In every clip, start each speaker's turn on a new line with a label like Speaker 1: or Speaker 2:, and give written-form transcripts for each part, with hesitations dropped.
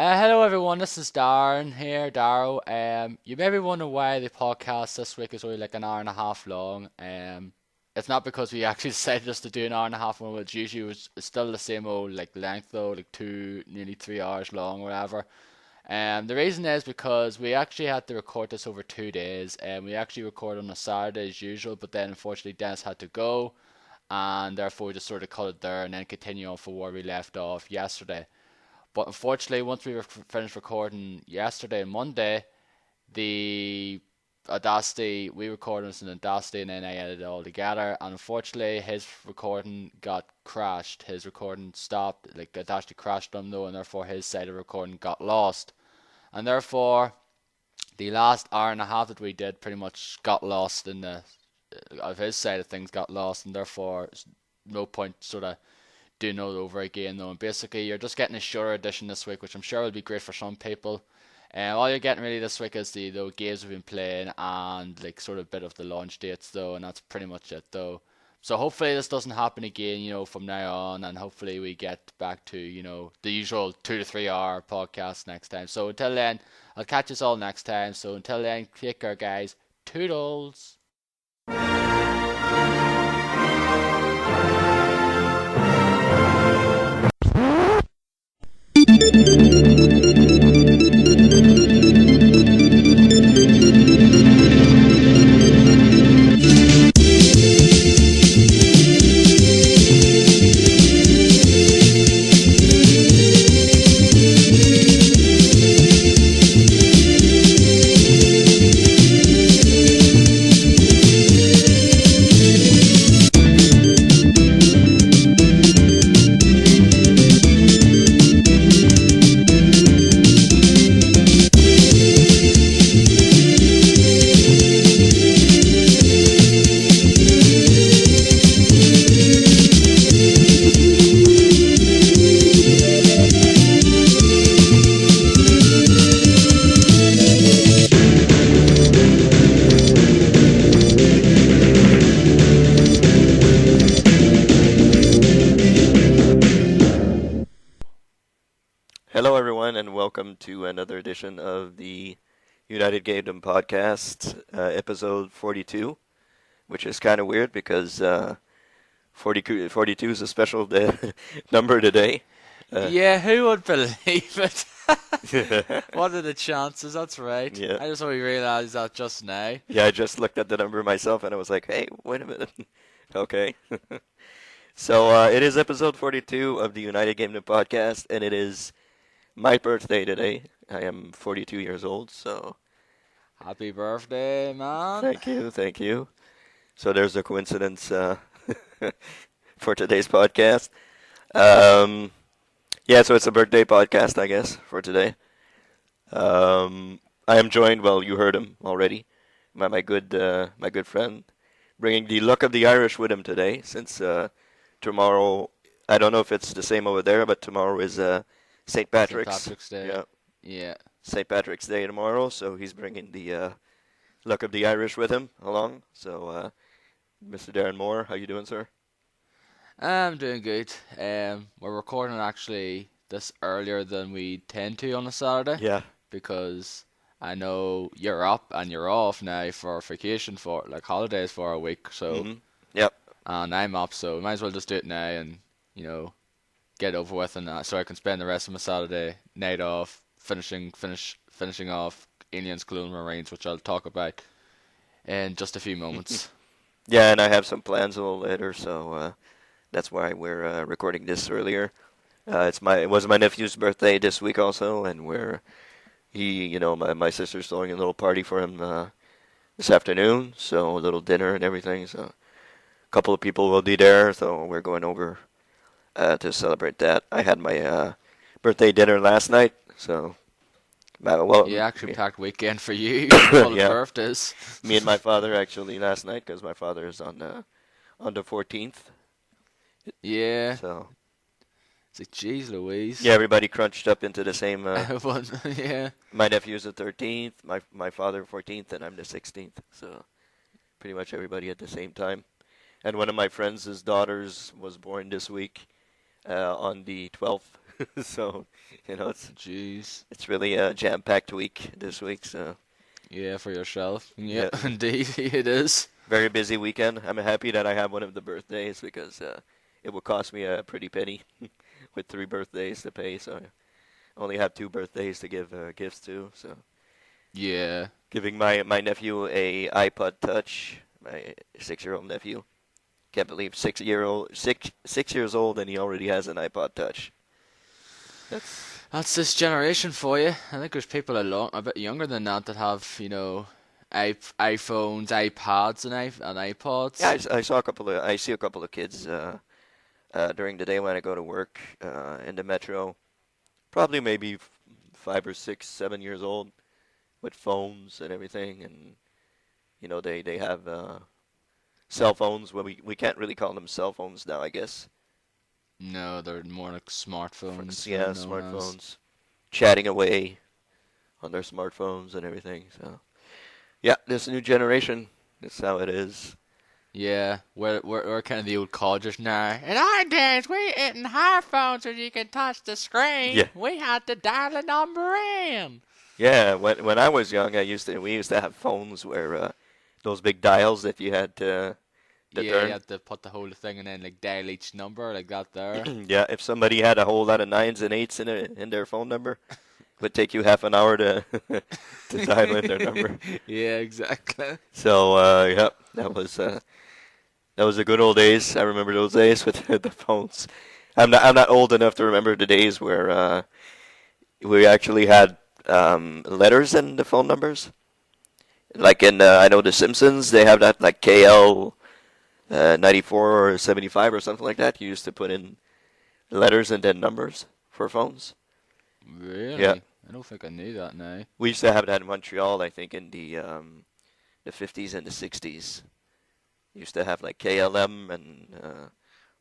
Speaker 1: Hello everyone, this is Darren here, Darrow. You may be wondering why the podcast this week is only like an hour and a half long. It's not because we actually decided just to do an hour and a half one, which usually it's still the same old like length though, like nearly 3 hours long or whatever. The reason is because we actually had to record this over 2 days, and we actually recorded on a Saturday as usual, but then unfortunately Dennis had to go, and therefore we just sort of cut it there and then continue on for where we left off yesterday. But unfortunately, once we were finished recording yesterday and Monday, the Audacity, we recorded this in Audacity and then I edited it all together. And unfortunately, his recording got crashed. His recording stopped, like Audacity crashed him though, and therefore his side of recording got lost. And therefore, the last hour and a half that we did pretty much got lost in the of his side of things got lost, and therefore no point sort of doing it over again though. And basically, you're just getting a shorter edition this week, which I'm sure will be great for some people. All you're getting really this week is the games we've been playing and like sort of a bit of the launch dates though, and that's pretty much it though. So hopefully this doesn't happen again, from now on, and hopefully we get back to, the usual 2 to 3 hour podcast next time. So until then, I'll catch us all next time. So until then, take care guys. Toodles!
Speaker 2: Hello, everyone, and welcome to another edition of the United Gamedom Podcast, episode 42, which is kind of weird because 42 is a special number today.
Speaker 1: Yeah, who would believe it? What are the chances? That's right.
Speaker 2: Yeah.
Speaker 1: I just only realised that just now.
Speaker 2: Yeah, I just looked at the number myself and I was like, hey, wait a minute. Okay. So it is episode 42 of the United Gamedom Podcast, and it is my birthday today. I am 42 years old, so
Speaker 1: Happy birthday, man.
Speaker 2: thank you. So there's a coincidence for today's podcast. Yeah, so it's a birthday podcast, I guess, for today. I am joined, well, you heard him already, by my good friend, bringing the luck of the Irish with him today, since tomorrow, I don't know if it's the same over there, but tomorrow is St. Patrick's.
Speaker 1: St. Patrick's Day.
Speaker 2: Yeah.
Speaker 1: Yeah.
Speaker 2: St. Patrick's Day tomorrow, so he's bringing the luck of the Irish with him along. So, Mr. Darren Moore, how you doing, sir?
Speaker 1: I'm doing good. We're recording actually this earlier than we tend to on a Saturday.
Speaker 2: Yeah.
Speaker 1: Because I know you're up and you're off now for vacation for like holidays for a week. So.
Speaker 2: Mm-hmm. Yep.
Speaker 1: And I'm up, so we might as well just do it now and get it over with, and so I can spend the rest of my Saturday night off finishing off Aliens Colonial Marines, which I'll talk about in just a few moments.
Speaker 2: Yeah, and I have some plans a little later, so that's why we're recording this earlier. It was my nephew's birthday this week also, and my sister's throwing a little party for him this afternoon, so a little dinner and everything. So a couple of people will be there, so we're going over to celebrate that. I had my birthday dinner last night, so
Speaker 1: Yeah, action-packed weekend for you. Full
Speaker 2: Yeah.
Speaker 1: of birthdays.
Speaker 2: me and my father actually last night, because my father is on the 14th.
Speaker 1: Yeah.
Speaker 2: So
Speaker 1: It's like, jeez Louise.
Speaker 2: yeah, everybody crunched up into the same.
Speaker 1: Yeah.
Speaker 2: My nephew's the 13th, my father 14th, and I'm the 16th. So pretty much everybody at the same time. And one of my friends' daughters was born this week on the 12th. So, it's
Speaker 1: Jeez.
Speaker 2: it's really a jam-packed week this week. So,
Speaker 1: Yeah, for yourself. Yeah,
Speaker 2: yeah,
Speaker 1: indeed, it is.
Speaker 2: very busy weekend. I'm happy that I have one of the birthdays because it would cost me a pretty penny with 3 birthdays to pay. So I only have 2 birthdays to give gifts to. So
Speaker 1: Yeah.
Speaker 2: giving my nephew a iPod Touch, my 6-year-old nephew. Can't believe 6 years old and he already has an iPod Touch.
Speaker 1: That's this generation for you. I think there's people a bit younger than that have, iPhones, iPads, and
Speaker 2: Yeah,
Speaker 1: iPods.
Speaker 2: I see a couple of kids during the day when I go to work in the metro. Probably maybe 5 or 6, 7 years old with phones and everything, and they have cell phones. Well, we can't really call them cell phones now, I guess.
Speaker 1: No, they're more like smartphones,
Speaker 2: Yeah,
Speaker 1: they're known as.
Speaker 2: smartphones, chatting away on their smartphones and everything. So yeah, this new generation, that's how it is.
Speaker 1: Yeah, we're kind of the old codgers now. In our days, we didn't have phones where you could touch the screen.
Speaker 2: Yeah,
Speaker 1: We had to dial a number in.
Speaker 2: yeah. When I was young, we used to have phones where those big dials that you had to
Speaker 1: Yeah, you
Speaker 2: turn.
Speaker 1: had to put the whole thing and then like dial each number like that there.
Speaker 2: Yeah, if somebody had a whole lot of nines and eights in their phone number, it would take you half an hour to to dial in their number.
Speaker 1: Yeah, exactly.
Speaker 2: So yeah, that was the good old days. I remember those days with the phones. I'm not old enough to remember the days where we actually had letters in the phone numbers. Like in I know The Simpsons, they have that like KL 94 or 75 or something like that. You used to put in letters and then numbers for phones. Yeah,
Speaker 1: Really? I don't think I knew that now.
Speaker 2: we used to have that in Montreal. I think in the 50s and the 60s. Used to have like KLM and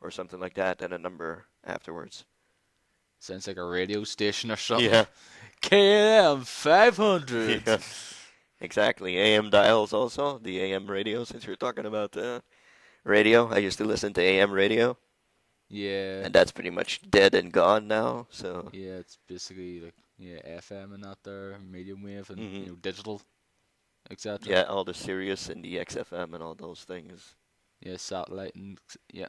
Speaker 2: or something like that, and a number afterwards.
Speaker 1: Sounds like a radio station or something.
Speaker 2: Yeah,
Speaker 1: KM 500.
Speaker 2: yeah, exactly. AM dials also, the AM radio. Since you're talking about radio, I used to listen to AM radio,
Speaker 1: Yeah.
Speaker 2: and that's pretty much dead and gone now. So,
Speaker 1: Yeah, it's basically like FM and that there, medium wave and
Speaker 2: hmm
Speaker 1: digital, etc.
Speaker 2: yeah, all the Sirius and the XFM and all those things,
Speaker 1: Yeah, satellite and yeah.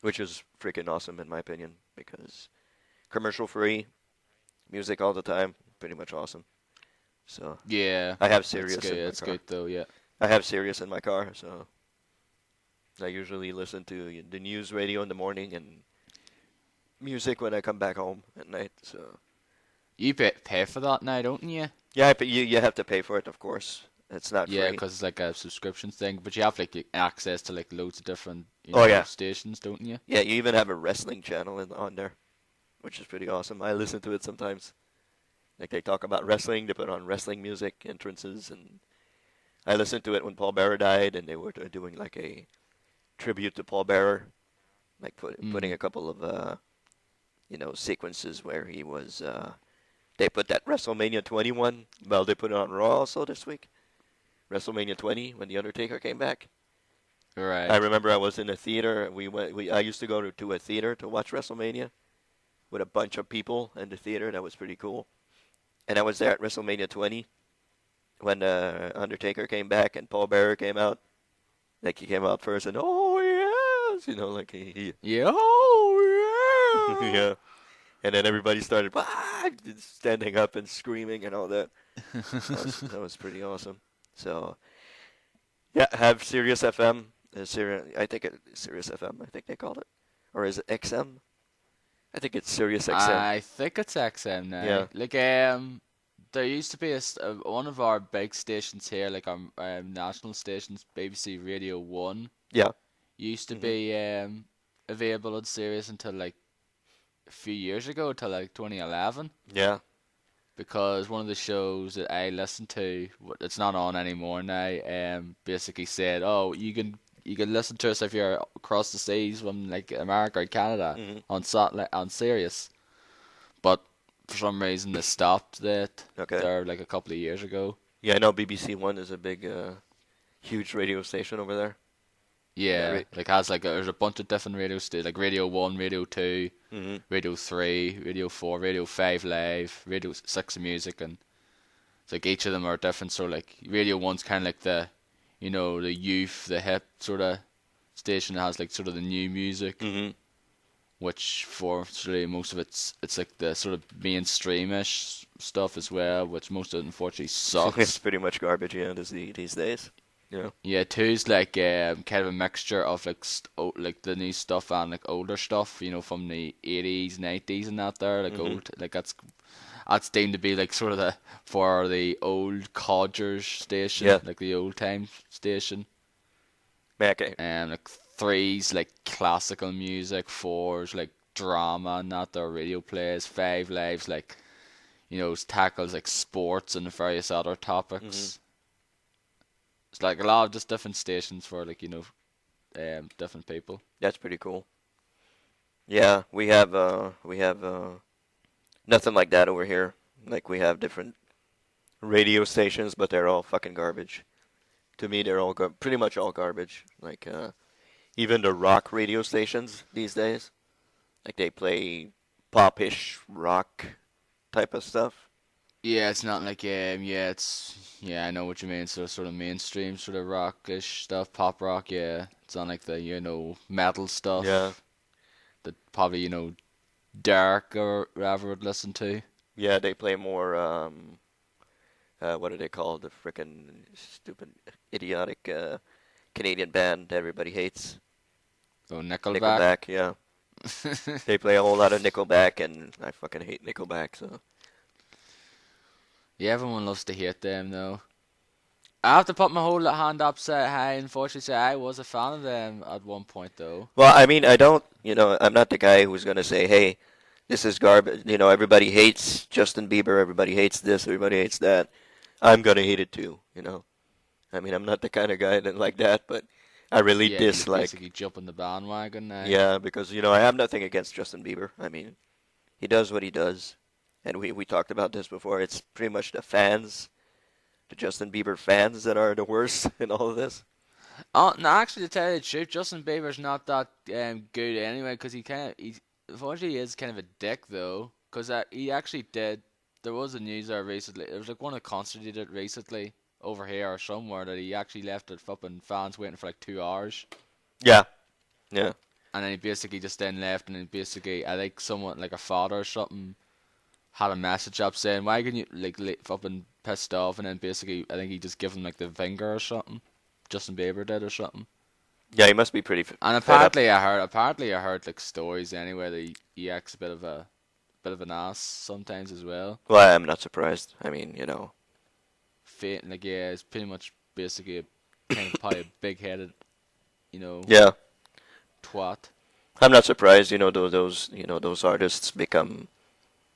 Speaker 2: which is freaking awesome in my opinion because commercial free, music all the time, pretty much awesome. So
Speaker 1: Yeah.
Speaker 2: I have
Speaker 1: That's
Speaker 2: Sirius
Speaker 1: good.
Speaker 2: in my
Speaker 1: That's
Speaker 2: car.
Speaker 1: good though, yeah.
Speaker 2: I have Sirius in my car, so I usually listen to the news radio in the morning and music when I come back home at night. So
Speaker 1: You pay for that now, don't you?
Speaker 2: yeah, but you have to pay for it, of course. It's not
Speaker 1: Yeah,
Speaker 2: free.
Speaker 1: because it's like a subscription thing, but you have like access to like loads of different
Speaker 2: Oh yeah,
Speaker 1: stations, don't you?
Speaker 2: yeah. You even have a wrestling channel on there, which is pretty awesome. I listen to it sometimes. Like they talk about wrestling, they put on wrestling music entrances, and I listened to it when Paul Bearer died, and they were doing like a tribute to Paul Bearer, like putting
Speaker 1: Mm.
Speaker 2: a couple of sequences where he was. They put that WrestleMania 21. Well, they put it on Raw also this week. WrestleMania 20 when the Undertaker came back. I
Speaker 1: Right.
Speaker 2: remember I was in a theater. I used to go to a theater to watch WrestleMania with a bunch of people in the theater. That was pretty cool. And I was there at WrestleMania 20 when Undertaker came back and Paul Bearer came out. Like he came out first and oh yes, like he
Speaker 1: Yeah. Oh
Speaker 2: yeah. And then everybody started standing up and screaming and all that.
Speaker 1: yeah.
Speaker 2: That was pretty awesome. So yeah, have Sirius FM. I think Sirius FM. I think they called it, or is it XM? I think it's Sirius XM.
Speaker 1: I think it's XM now.
Speaker 2: Yeah.
Speaker 1: Like there used to be one of our big stations here, like our national stations, BBC Radio One,
Speaker 2: Yeah.
Speaker 1: used to
Speaker 2: hmm
Speaker 1: be available on Sirius until like a few years ago, till like 2011,
Speaker 2: Yeah.
Speaker 1: because one of the shows that I listened to, it's not on anymore now, basically said, oh, you can listen to us if you're across the seas from like America or Canada
Speaker 2: hmm
Speaker 1: on satellite on Sirius, but for some reason they stopped that
Speaker 2: Okay.
Speaker 1: there like a couple of years ago.
Speaker 2: Yeah, I know BBC One is a big, huge radio station over there.
Speaker 1: Yeah, like has like there's a bunch of different radio stations, like Radio 1, Radio 2,
Speaker 2: Mm-hmm.
Speaker 1: Radio 3, Radio 4, Radio 5 Live, Radio 6 Music, and it's like each of them are different. So like Radio 1's kind of like the youth, the hip sort of station that has like sort of the new music,
Speaker 2: Mm-hmm.
Speaker 1: which for really most of it's like the sort of mainstreamish stuff as well, which most of it unfortunately sucks.
Speaker 2: It's pretty much garbage, yeah, these days. Yeah.
Speaker 1: Yeah, two's like kind of a mixture of like the new stuff and like older stuff, from the 80s, 90s and that there, like old, like that's deemed to be like sort of for the old codgers station,
Speaker 2: Yeah.
Speaker 1: like the old time station.
Speaker 2: Okay.
Speaker 1: And like three's like classical music, four's like drama and that there, radio plays, five lives like tackles like sports and various other topics. It's like a lot of just different stations for like different people.
Speaker 2: That's pretty cool. Yeah, we have nothing like that over here. Like we have different radio stations, but they're all fucking garbage. To me, they're all pretty much all garbage. Like even the rock radio stations these days, like they play pop-ish rock type of stuff.
Speaker 1: Yeah, it's not like I know what you mean. So sort of mainstream, sort of rockish stuff, pop rock. Yeah, it's on like the metal stuff.
Speaker 2: Yeah.
Speaker 1: That probably Dark or whatever would listen to.
Speaker 2: Yeah, they play more what are they called? The frickin' stupid, idiotic Canadian band that everybody hates.
Speaker 1: Oh, Nickelback.
Speaker 2: Nickelback, yeah. They play a whole lot of Nickelback, and I fucking hate Nickelback, so.
Speaker 1: Yeah, everyone loves to hate them, though. I have to put my whole hand up, say hi, unfortunately say I was a fan of them at one point, though.
Speaker 2: Well, I mean, I don't, I'm not the guy who's going to say, hey, this is garbage. Everybody hates Justin Bieber, everybody hates this, everybody hates that. I'm going to hate it too, I mean, I'm not the kind of guy that like that, but I really dislike.
Speaker 1: Basically jump on the bandwagon now.
Speaker 2: Yeah, because, I have nothing against Justin Bieber. I mean, he does what he does. And we talked about this before. It's pretty much the Justin Bieber fans that are the worst in all of this.
Speaker 1: Oh, no, actually, to tell you the truth, Justin Bieber's not that good anyway, because unfortunately, he is kind of a dick, though, because he actually did, there was a news there recently, it was like one of the concerts he did recently, over here or somewhere, that he actually left the fucking fans waiting for like 2 hours.
Speaker 2: Yeah. Yeah.
Speaker 1: And then he basically just then left, and then basically, I think someone, like a father or something, had a message up saying, why can you fucking pissed off, and then basically I think he just gave him like the finger or something. Justin Bieber did or something.
Speaker 2: Yeah, he must be pretty.
Speaker 1: And apparently I heard like stories anyway that he acts a bit of an ass sometimes as well.
Speaker 2: Well, I'm not surprised. I mean,
Speaker 1: It's pretty much basically kind of probably a big headed,
Speaker 2: Yeah.
Speaker 1: twat.
Speaker 2: I'm not surprised. Those artists become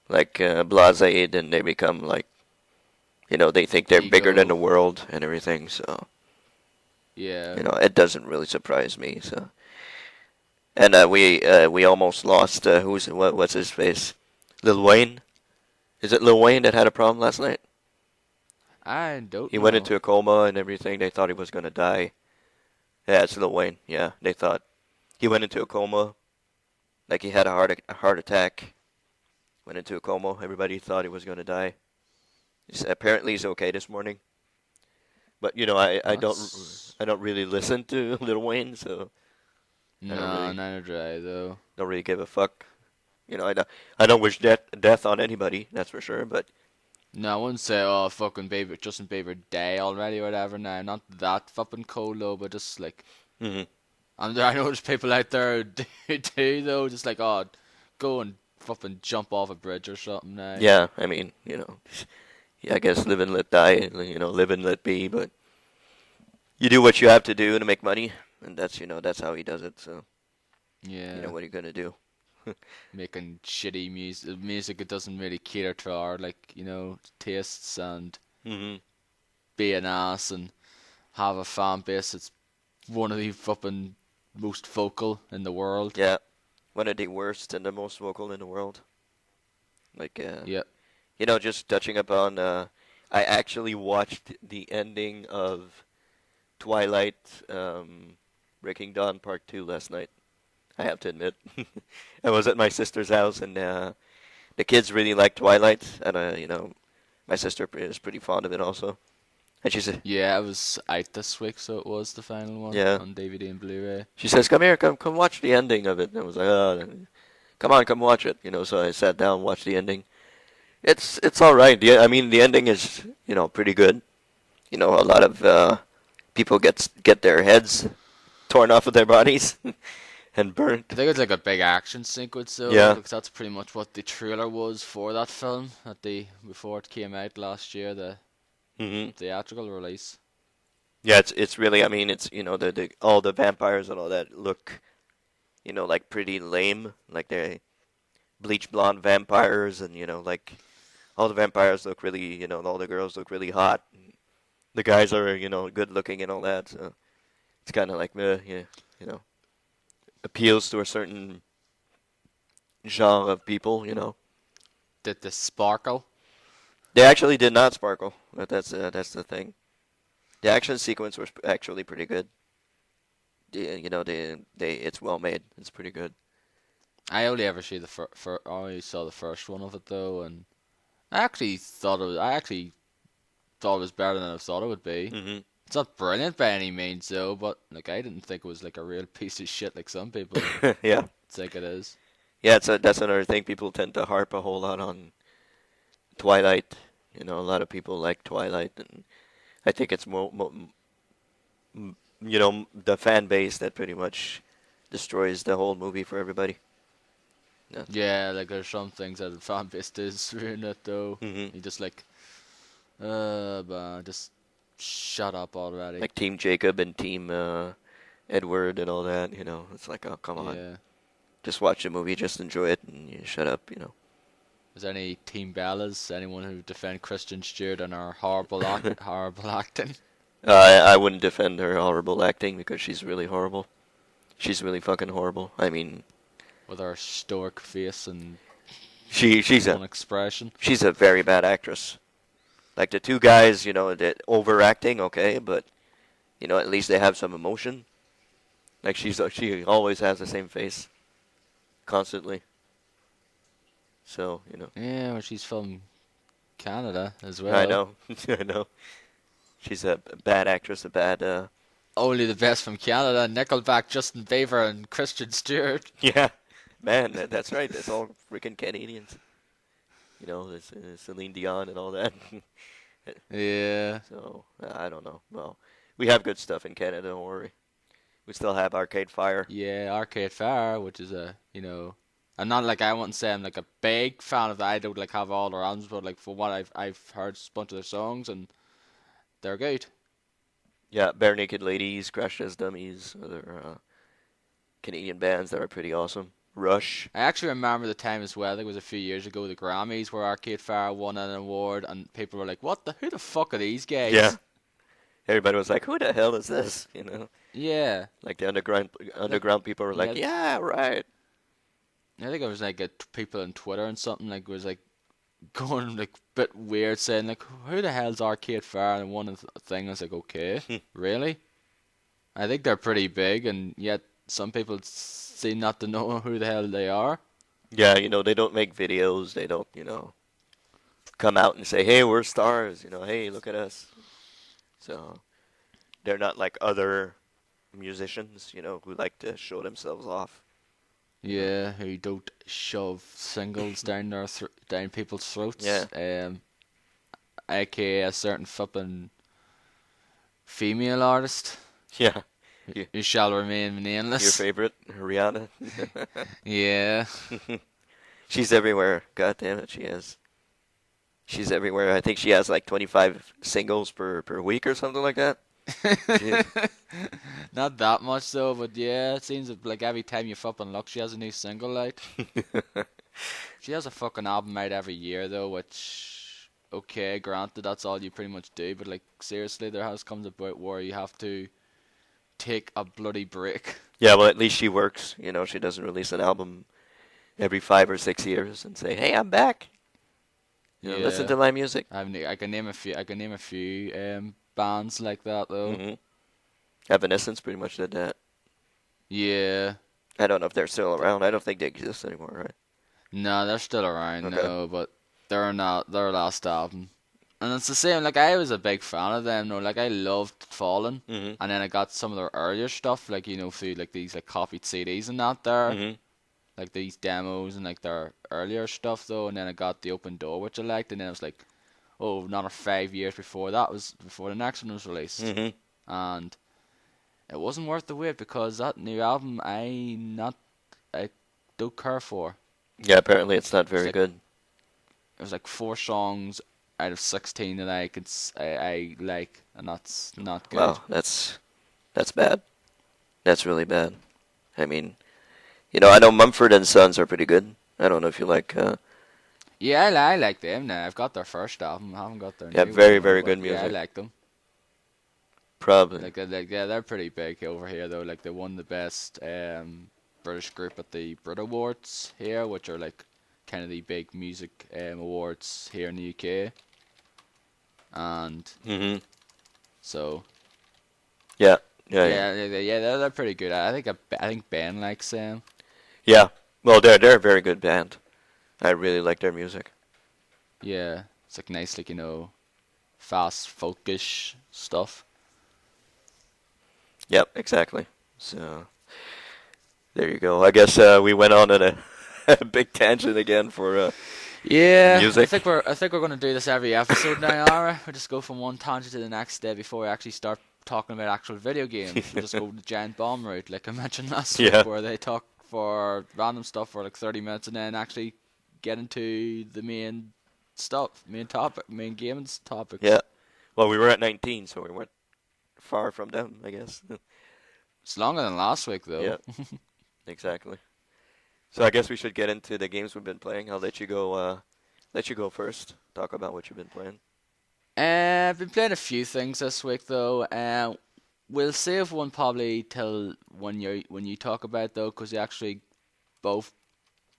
Speaker 2: like blasé, and they become like, they think they're bigger than the world and everything. So
Speaker 1: yeah,
Speaker 2: it doesn't really surprise me. So, and we almost lost what's his face, Lil Wayne. Is it Lil Wayne that had a problem last night?
Speaker 1: I don't.
Speaker 2: He went into a coma and everything. They thought he was gonna die. Yeah, it's Lil Wayne. Yeah, they thought he went into a coma, like he had a heart attack. Went into a coma. Everybody thought he was going to die. Apparently, he's okay this morning. But I don't really listen to Lil Wayne, so
Speaker 1: no, neither do I though.
Speaker 2: Don't really give a fuck. I don't wish death on anybody. That's for sure. But
Speaker 1: no, I wouldn't say fucking Justin Bieber die already or whatever. Now, not that fucking cold though, but just like,
Speaker 2: I
Speaker 1: know there's people out there who do though, just like go and fucking jump off a bridge or something now.
Speaker 2: Yeah, I mean, yeah, I guess live and let die, live and let be, but you do what you have to do to make money, and that's how he does it, so.
Speaker 1: Yeah.
Speaker 2: What are you gonna do?
Speaker 1: Making shitty music that doesn't really cater to our, tastes, and be an ass and have a fan base that's one of the fucking most vocal in the world.
Speaker 2: Yeah. One of the worst and the most vocal in the world. Like,
Speaker 1: yeah.
Speaker 2: Just touching upon, I actually watched the ending of Twilight, Breaking Dawn Part 2 last night. I have to admit. I was at my sister's house, and the kids really like Twilight, and my sister is pretty fond of it also. And she said,
Speaker 1: Yeah, it was out this week, so it was the final one
Speaker 2: yeah.
Speaker 1: on DVD and Blu-ray.
Speaker 2: She says, "Come here, come watch the ending of it." And I was like, "Oh, come on, come watch it." So I sat down, watched the ending. It's all right. I mean, the ending is pretty good. A lot of people get their heads torn off of their bodies and burnt.
Speaker 1: I think it's like a big action sequence, though.
Speaker 2: Yeah.
Speaker 1: Because that's pretty much what the trailer was for that film before it came out last year, the theatrical release.
Speaker 2: Yeah, it's really. I mean, it's the all the vampires and all that look, like pretty lame. Like they're bleach blonde vampires, and like all the vampires look really. All the girls look really hot. The guys are good looking and all that. So it's kind of like appeals to a certain genre of people.
Speaker 1: Did the sparkle?
Speaker 2: They actually did not sparkle. But that's the thing. The action sequence was actually pretty good. It's well made. It's pretty good.
Speaker 1: I only ever see I only saw the first one of it though, and I actually thought it was better than I thought it would be.
Speaker 2: Mm-hmm.
Speaker 1: It's not brilliant by any means though, but like I didn't think it was like a real piece of shit like some people
Speaker 2: Yeah.
Speaker 1: think it is.
Speaker 2: Yeah, that's another thing. People tend to harp a whole lot on Twilight. A lot of people like Twilight, and I think it's the fan base that pretty much destroys the whole movie for everybody.
Speaker 1: Yeah, like there's some things that the fan base does ruin it though.
Speaker 2: Mm-hmm.
Speaker 1: You just like, but just shut up already.
Speaker 2: Like Team Jacob and Team Edward and all that. It's like, oh, come on.
Speaker 1: Yeah.
Speaker 2: Just watch the movie, just enjoy it, and you shut up.
Speaker 1: Is there any Team Bellas? Anyone who defend Kristen Stewart and her horrible horrible acting?
Speaker 2: I wouldn't defend her horrible acting because she's really horrible. She's really fucking horrible. I mean,
Speaker 1: with her stoic face and
Speaker 2: she's
Speaker 1: one expression.
Speaker 2: She's a very bad actress. Like the two guys, that overacting, okay, but at least they have some emotion. Like she always has the same face, constantly. So
Speaker 1: Yeah, well, she's from Canada as well.
Speaker 2: I know, I know. She's a bad actress, a bad.
Speaker 1: Only the best from Canada: Nickelback, Justin Bieber, and Kristen Stewart.
Speaker 2: Yeah, man, that's right. That's all freaking Canadians. There's Celine Dion and all that.
Speaker 1: Yeah.
Speaker 2: So I don't know. Well, we have good stuff in Canada. Don't worry. We still have Arcade Fire.
Speaker 1: Yeah, Arcade Fire, which is I'm not like I wouldn't say I'm like a big fan of that. I don't like have all their albums, but like for what I've heard a bunch of their songs and they're good.
Speaker 2: Yeah, Bare Naked Ladies, Crash Test Dummies, other Canadian bands that are pretty awesome. Rush.
Speaker 1: I actually remember the time as well. I think it was a few years ago, the Grammys, where Arcade Fire won an award, and people were like, who the fuck are these guys?"
Speaker 2: Yeah. Everybody was like, "Who the hell is this?"
Speaker 1: Yeah.
Speaker 2: Like the underground people were like, "Yeah, right."
Speaker 1: I think it was like people on Twitter and something like was like going like a bit weird, saying like, "Who the hell's Arcade Fire?" And one thing I was like, "Okay, really?" I think they're pretty big, and yet some people seem not to know who the hell they are.
Speaker 2: Yeah, they don't make videos. They don't, come out and say, "Hey, we're stars." "Hey, look at us." So they're not like other musicians, who like to show themselves off.
Speaker 1: Yeah, who don't shove singles down down people's throats.
Speaker 2: Yeah.
Speaker 1: AKA a certain flipping female artist.
Speaker 2: Yeah.
Speaker 1: Who shall remain nameless.
Speaker 2: Your favorite, Rihanna?
Speaker 1: Yeah.
Speaker 2: She's everywhere. God damn it, she is. She's everywhere. I think she has like 25 singles per week or something like that.
Speaker 1: Not that much though, but yeah, it seems like every time you fucking look, she has a new single out. She has a fucking album out every year though, which, okay, granted, that's all you pretty much do, but like seriously, there has come a point where you have to take a bloody break.
Speaker 2: Yeah, well, at least she works. She doesn't release an album every 5 or 6 years and say, "Hey, I'm back. Listen to my music."
Speaker 1: I can name a few. I can name a few bands like that though.
Speaker 2: Mm-hmm. Evanescence pretty much did that.
Speaker 1: Yeah.
Speaker 2: I don't know if they're still around. I don't think they exist anymore, right?
Speaker 1: No, they're still around
Speaker 2: Okay.
Speaker 1: now, but they're not their last album. And it's the same, like I was a big fan of them, no, like I loved Fallen,
Speaker 2: Mhm.
Speaker 1: and then I got some of their earlier stuff, like through like these like copied CDs and that there,
Speaker 2: Mhm.
Speaker 1: like these demos and like their earlier stuff though, and then I got the Open Door which I liked, and then it was like, oh, another 5 years before that was before the next one was released,
Speaker 2: Mhm.
Speaker 1: and it wasn't worth the wait because that new album I don't care for.
Speaker 2: Yeah, apparently it's not
Speaker 1: It's
Speaker 2: very
Speaker 1: like
Speaker 2: good.
Speaker 1: it was like 4 songs out of 16 that I like, and that's not good.
Speaker 2: Wow, that's bad. That's really bad. I mean, I know Mumford and Sons are pretty good. I don't know if you like.
Speaker 1: Yeah, I like them now. I've got their first album. I haven't got their
Speaker 2: Yeah,
Speaker 1: new one
Speaker 2: very
Speaker 1: though,
Speaker 2: very
Speaker 1: but
Speaker 2: good
Speaker 1: yeah, I
Speaker 2: music.
Speaker 1: like them.
Speaker 2: Probably.
Speaker 1: Yeah, they're pretty big over here though. Like they won the best British group at the Brit Awards here, which are like kind of the big music awards here in the UK, and
Speaker 2: Mhm.
Speaker 1: so
Speaker 2: Yeah. Yeah. Yeah.
Speaker 1: yeah, they're pretty good. I think Ben likes them.
Speaker 2: Yeah. Well, they're a very good band. I really like their music.
Speaker 1: Yeah, it's like nice, like fast folkish stuff.
Speaker 2: Yep, exactly. So there you go. I guess we went on a a big tangent again for
Speaker 1: Yeah,
Speaker 2: music.
Speaker 1: I think we're gonna do this every episode now, Ara. We just go from one tangent to the next day before we actually start talking about actual video games. We just go the giant bomb route, like I mentioned last
Speaker 2: Yeah.
Speaker 1: week, where they talk for random stuff for like 30 minutes and then actually get into the main stuff, main games topics.
Speaker 2: Yeah. Well, we were at 19, so we weren't far from them, I guess.
Speaker 1: It's longer than last week though.
Speaker 2: Yeah, exactly. So I guess we should get into the games we've been playing. I'll let you go. Let you go first. Talk about what you've been playing.
Speaker 1: I've been playing a few things this week though. We'll save one probably till when you talk about it, though, because you actually both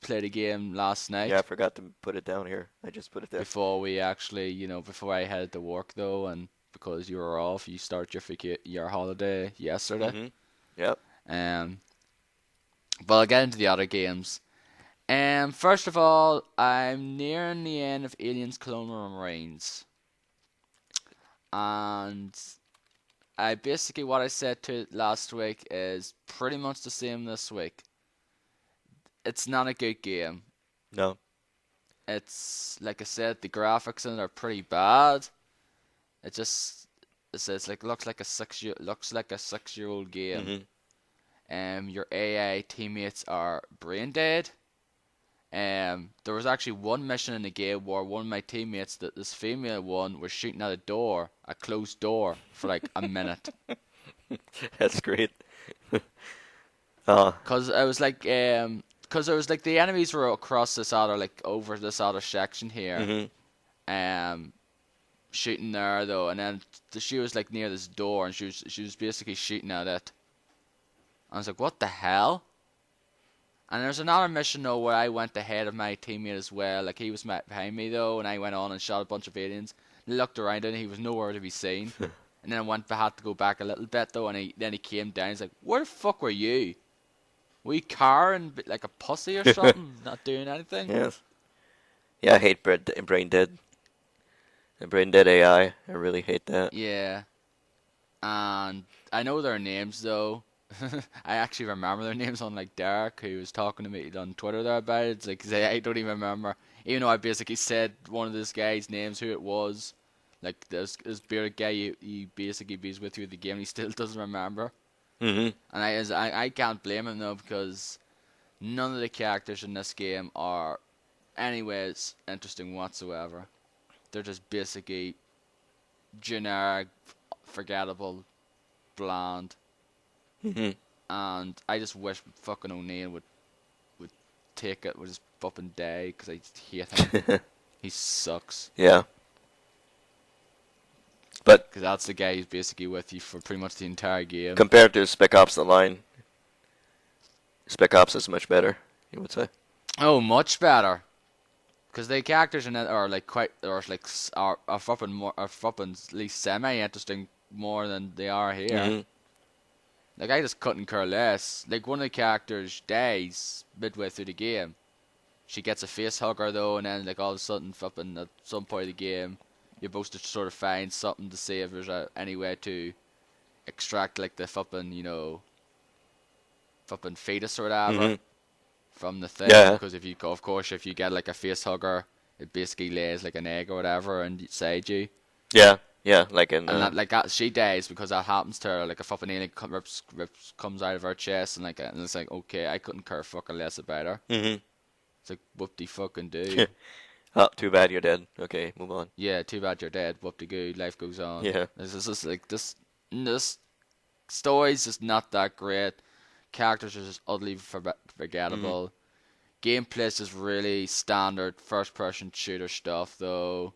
Speaker 1: played a game last
Speaker 2: Yeah, I
Speaker 1: night
Speaker 2: forgot to put it down here. I just put it there.
Speaker 1: before we actually, before I headed to work though, and because you were off, you start your holiday yesterday.
Speaker 2: Mhm. Yep.
Speaker 1: Um, but I'll get into the other games. First of all, I'm nearing the end of Aliens Colonial Marines, and I basically what I said to it last week is pretty much the same this week. It's not a good game.
Speaker 2: No.
Speaker 1: It's like I said, the graphics in it are pretty bad. It just it says like looks like a 6-year-old game.
Speaker 2: Mhm.
Speaker 1: Your AI teammates are brain dead. There was actually one mission in the game where one of my teammates, this female one, was shooting at a closed door, for like a minute.
Speaker 2: That's great.
Speaker 1: Cause it was like, cause it was like the enemies were across this other, like over this other section here,
Speaker 2: Mhm.
Speaker 1: shooting there though, and then she was like near this door, and she was basically shooting at it. I was like, what the hell? And there's another mission though where I went ahead of my teammate as well. Like he was behind me though, and I went on and shot a bunch of aliens. And looked around and he was nowhere to be seen. And then I had to go back a little bit though, and then he came down. He's like, "Where the fuck were you? Were you carring like a pussy or something, not doing anything?"
Speaker 2: Yes. Yeah, I hate brain dead. The brain dead AI. I really hate that.
Speaker 1: Yeah. And I know their names though. I actually remember their names on like Derek, who was talking to me on Twitter there about it. It's like, 'cause I don't even remember, even though I basically said one of this guy's names, who it was. Like this bearded guy, he basically bees with you the game, and he still doesn't remember.
Speaker 2: Mhm.
Speaker 1: And I can't blame him though, because none of the characters in this game are anyways interesting whatsoever. They're just basically generic, forgettable, bland.
Speaker 2: Mhm.
Speaker 1: And I just wish fucking O'Neill would take it, would just up and die, because I hate him. He sucks.
Speaker 2: Yeah. But
Speaker 1: Because that's the guy who's basically with you for pretty much the entire game.
Speaker 2: compared to Spec Ops: The Line, Spec Ops is much better, you would say.
Speaker 1: Oh, much better. Because the characters in it are like are fucking at least semi interesting more than they are here.
Speaker 2: Mhm.
Speaker 1: Like, I just couldn't care less. Like, one of the characters dies midway through the game. She gets a face hugger, though, and then, like, all of a sudden, flipping at some point of the game, you're supposed to sort of find something to see if there's any way to extract, like, the flipping, flipping fetus or whatever from the thing.
Speaker 2: Yeah.
Speaker 1: Because if you get, like, a face hugger, it basically lays, like, an egg or whatever inside you.
Speaker 2: Yeah. Yeah. Like in.
Speaker 1: And that she dies because that happens to her. Like a fucking alien comes out of her chest, and and it's like, okay, I couldn't care fucking less about her. It's like, whoop-de fucking do.
Speaker 2: Oh, too bad you're dead. Okay, move on.
Speaker 1: Yeah, too bad you're dead. Whoop-de good. Life goes on.
Speaker 2: Yeah.
Speaker 1: This is just like this story's just not that great. Characters are just utterly forgettable. Gameplay's just really standard first-person shooter stuff, though.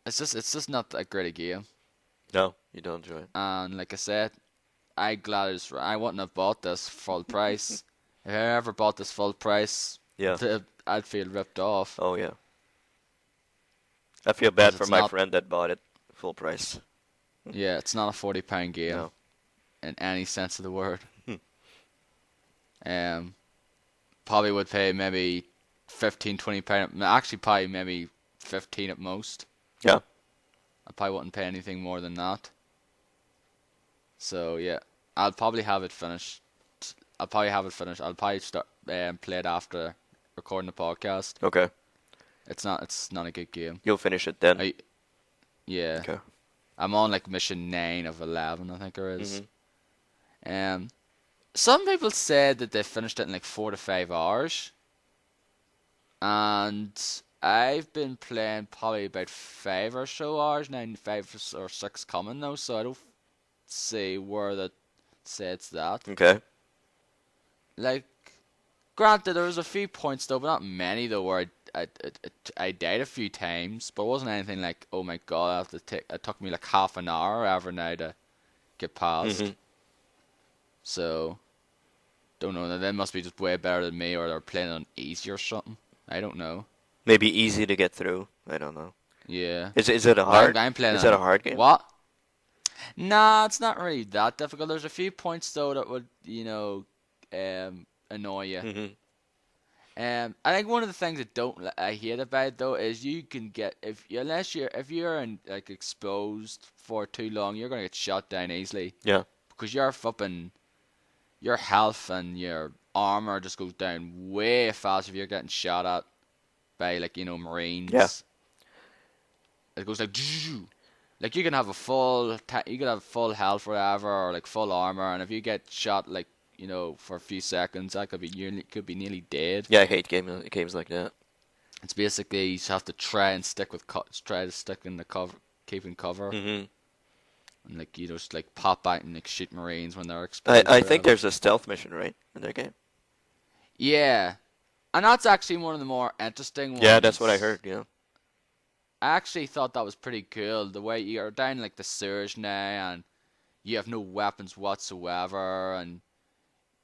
Speaker 1: It's just not that great a game.
Speaker 2: No, you don't enjoy it.
Speaker 1: And like I said, I wouldn't have bought this full price. If I ever bought this full price,
Speaker 2: Yeah.
Speaker 1: I'd feel ripped off.
Speaker 2: Oh yeah. I feel bad for my friend that bought it full price.
Speaker 1: Yeah, it's not a £40 game
Speaker 2: No.
Speaker 1: in any sense of the word. Probably would pay maybe £15-20. Actually, probably maybe 15 at most.
Speaker 2: Yeah.
Speaker 1: I probably wouldn't pay anything more than that. So yeah, I'll probably have it finished. I'll probably start play it after recording the podcast.
Speaker 2: Okay.
Speaker 1: It's not a good game.
Speaker 2: You'll finish it then.
Speaker 1: Yeah.
Speaker 2: Okay.
Speaker 1: I'm on like mission 9 of 11, I think there is. Some people said that they finished it in like 4 to 5 hours. And I've been playing probably about 5 or so hours now, 5 or 6 coming now, so I don't see where that says that.
Speaker 2: Okay.
Speaker 1: Like, granted, there was a few points though, but not many though, where I died a few times, but it wasn't anything like, oh my god, it took me like half an hour or ever now to get past. So, don't know, they must be just way better than me, or they're playing on easy or something. I don't know.
Speaker 2: Maybe easy to get through. I don't know.
Speaker 1: Yeah.
Speaker 2: Is it a hard?
Speaker 1: I'm playing
Speaker 2: is it a hard game?
Speaker 1: What? Nah, it's not really that difficult. There's a few points though that would, annoy you. I think one of the things I hate about it though is you can get if you're in, like, exposed for too long, you're gonna get shot down easily.
Speaker 2: Yeah.
Speaker 1: Because your health and your armor just goes down way fast if you're getting shot at by, like, Marines.
Speaker 2: Yeah.
Speaker 1: It goes like, like, you can have full health or whatever, or like full armor, and if you get shot, like, for a few seconds, that could be nearly dead.
Speaker 2: Yeah, I hate games like that.
Speaker 1: It's basically you just have to try and stick in the cover, keeping cover. And like, just like pop out and like shoot Marines when they're exposed.
Speaker 2: I think there's a stealth mission, right, in that game?
Speaker 1: Yeah, and that's actually one of the more interesting ones.
Speaker 2: Yeah, that's what I heard. Yeah.
Speaker 1: I actually thought that was pretty cool. The way you're down like the sewers now, and you have no weapons whatsoever, and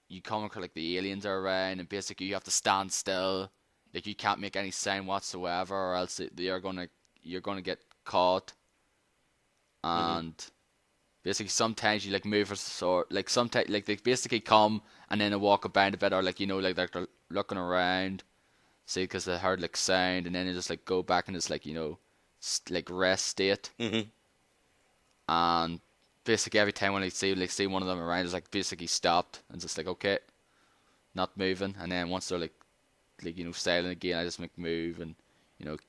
Speaker 1: you come across like the aliens are around, and basically you have to stand still. Like, you can't make any sound whatsoever, or else you're gonna get caught. And basically, sometimes you like move like sometimes like they basically come and then they walk about a bit, or like like they're looking around, see, because they heard like sound, and then they just like go back in this like like rest state. And basically every time when I see one of them around, it's like basically stopped and just like, okay, not moving. And then once they're like silent again, I just make move and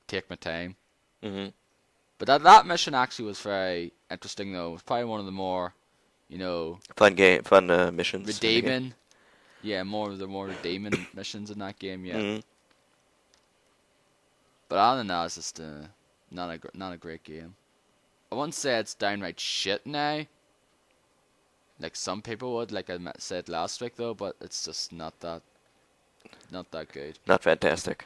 Speaker 1: take my time. But that mission actually was very interesting though. It was probably one of the more
Speaker 2: fun missions.
Speaker 1: Redeeming. Yeah, more redeeming missions in that game. Yeah. But other than that, it's just not a great game. I wouldn't say it's downright shit now, like some people would, like I said last week though, but it's just not that good.
Speaker 2: Not fantastic.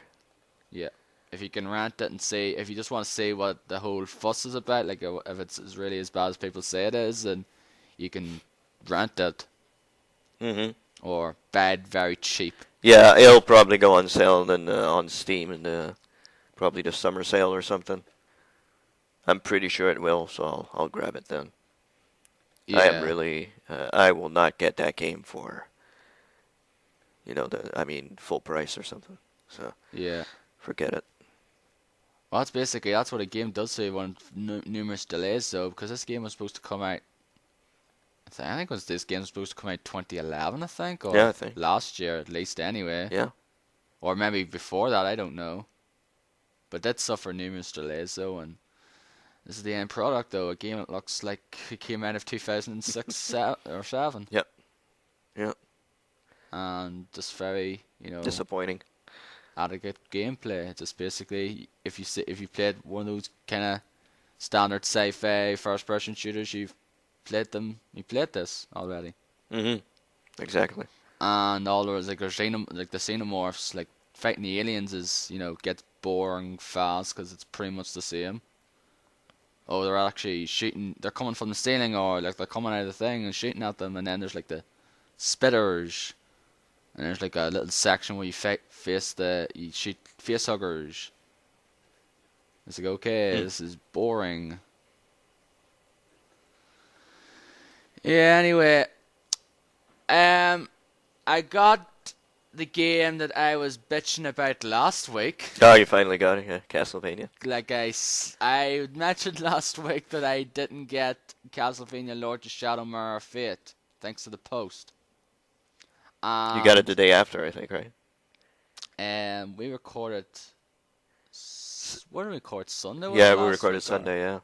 Speaker 1: Yeah. If you can rant it and see, if you just want to see what the whole fuss is about, like if it's really as bad as people say it is, then you can rant it. Or buy it very cheap.
Speaker 2: Yeah, it'll probably go on sale then on Steam in probably the summer sale or something. I'm pretty sure it will, so I'll grab it then. I am
Speaker 1: Yeah,
Speaker 2: really. I will not get that game for full price or something. So
Speaker 1: yeah.
Speaker 2: forget it.
Speaker 1: Well, that's what a game does say when numerous delays though, because this game was supposed to come out. I think this game was supposed to come out 2011, I think,
Speaker 2: Yeah,
Speaker 1: or
Speaker 2: I think.
Speaker 1: last year at least anyway,
Speaker 2: Yeah.
Speaker 1: or maybe before that. I don't know, but did suffer numerous delays though, and this is the end product though. A game that looks like it came out of 2006 or 7,
Speaker 2: Yep. Yep.
Speaker 1: and just very
Speaker 2: Disappointing.
Speaker 1: adequate gameplay. Just basically, if you played one of those kind of standard sci-fi first-person shooters, you played this already.
Speaker 2: Mhm. Exactly.
Speaker 1: And all there was like like the xenomorphs, like fighting the aliens is gets boring fast because it's pretty much the same. Oh, they're actually shooting. They're coming from the ceiling, or like they're coming out of the thing and shooting at them. And then there's like the spitters, and there's like a little section where you you shoot face huggers. It's like, okay, this is boring. Yeah. Anyway, I got the game that I was bitching about last week.
Speaker 2: Oh, you finally got it. Yeah. Castlevania.
Speaker 1: Like I mentioned last week that I didn't get Castlevania Lords of Shadow Mirror of Fate thanks to the post.
Speaker 2: You got it the day after, I think, right?
Speaker 1: And we recorded. What did we record? Sunday? Was
Speaker 2: Yeah,
Speaker 1: it
Speaker 2: we
Speaker 1: last
Speaker 2: recorded
Speaker 1: week,
Speaker 2: Sunday. Yeah.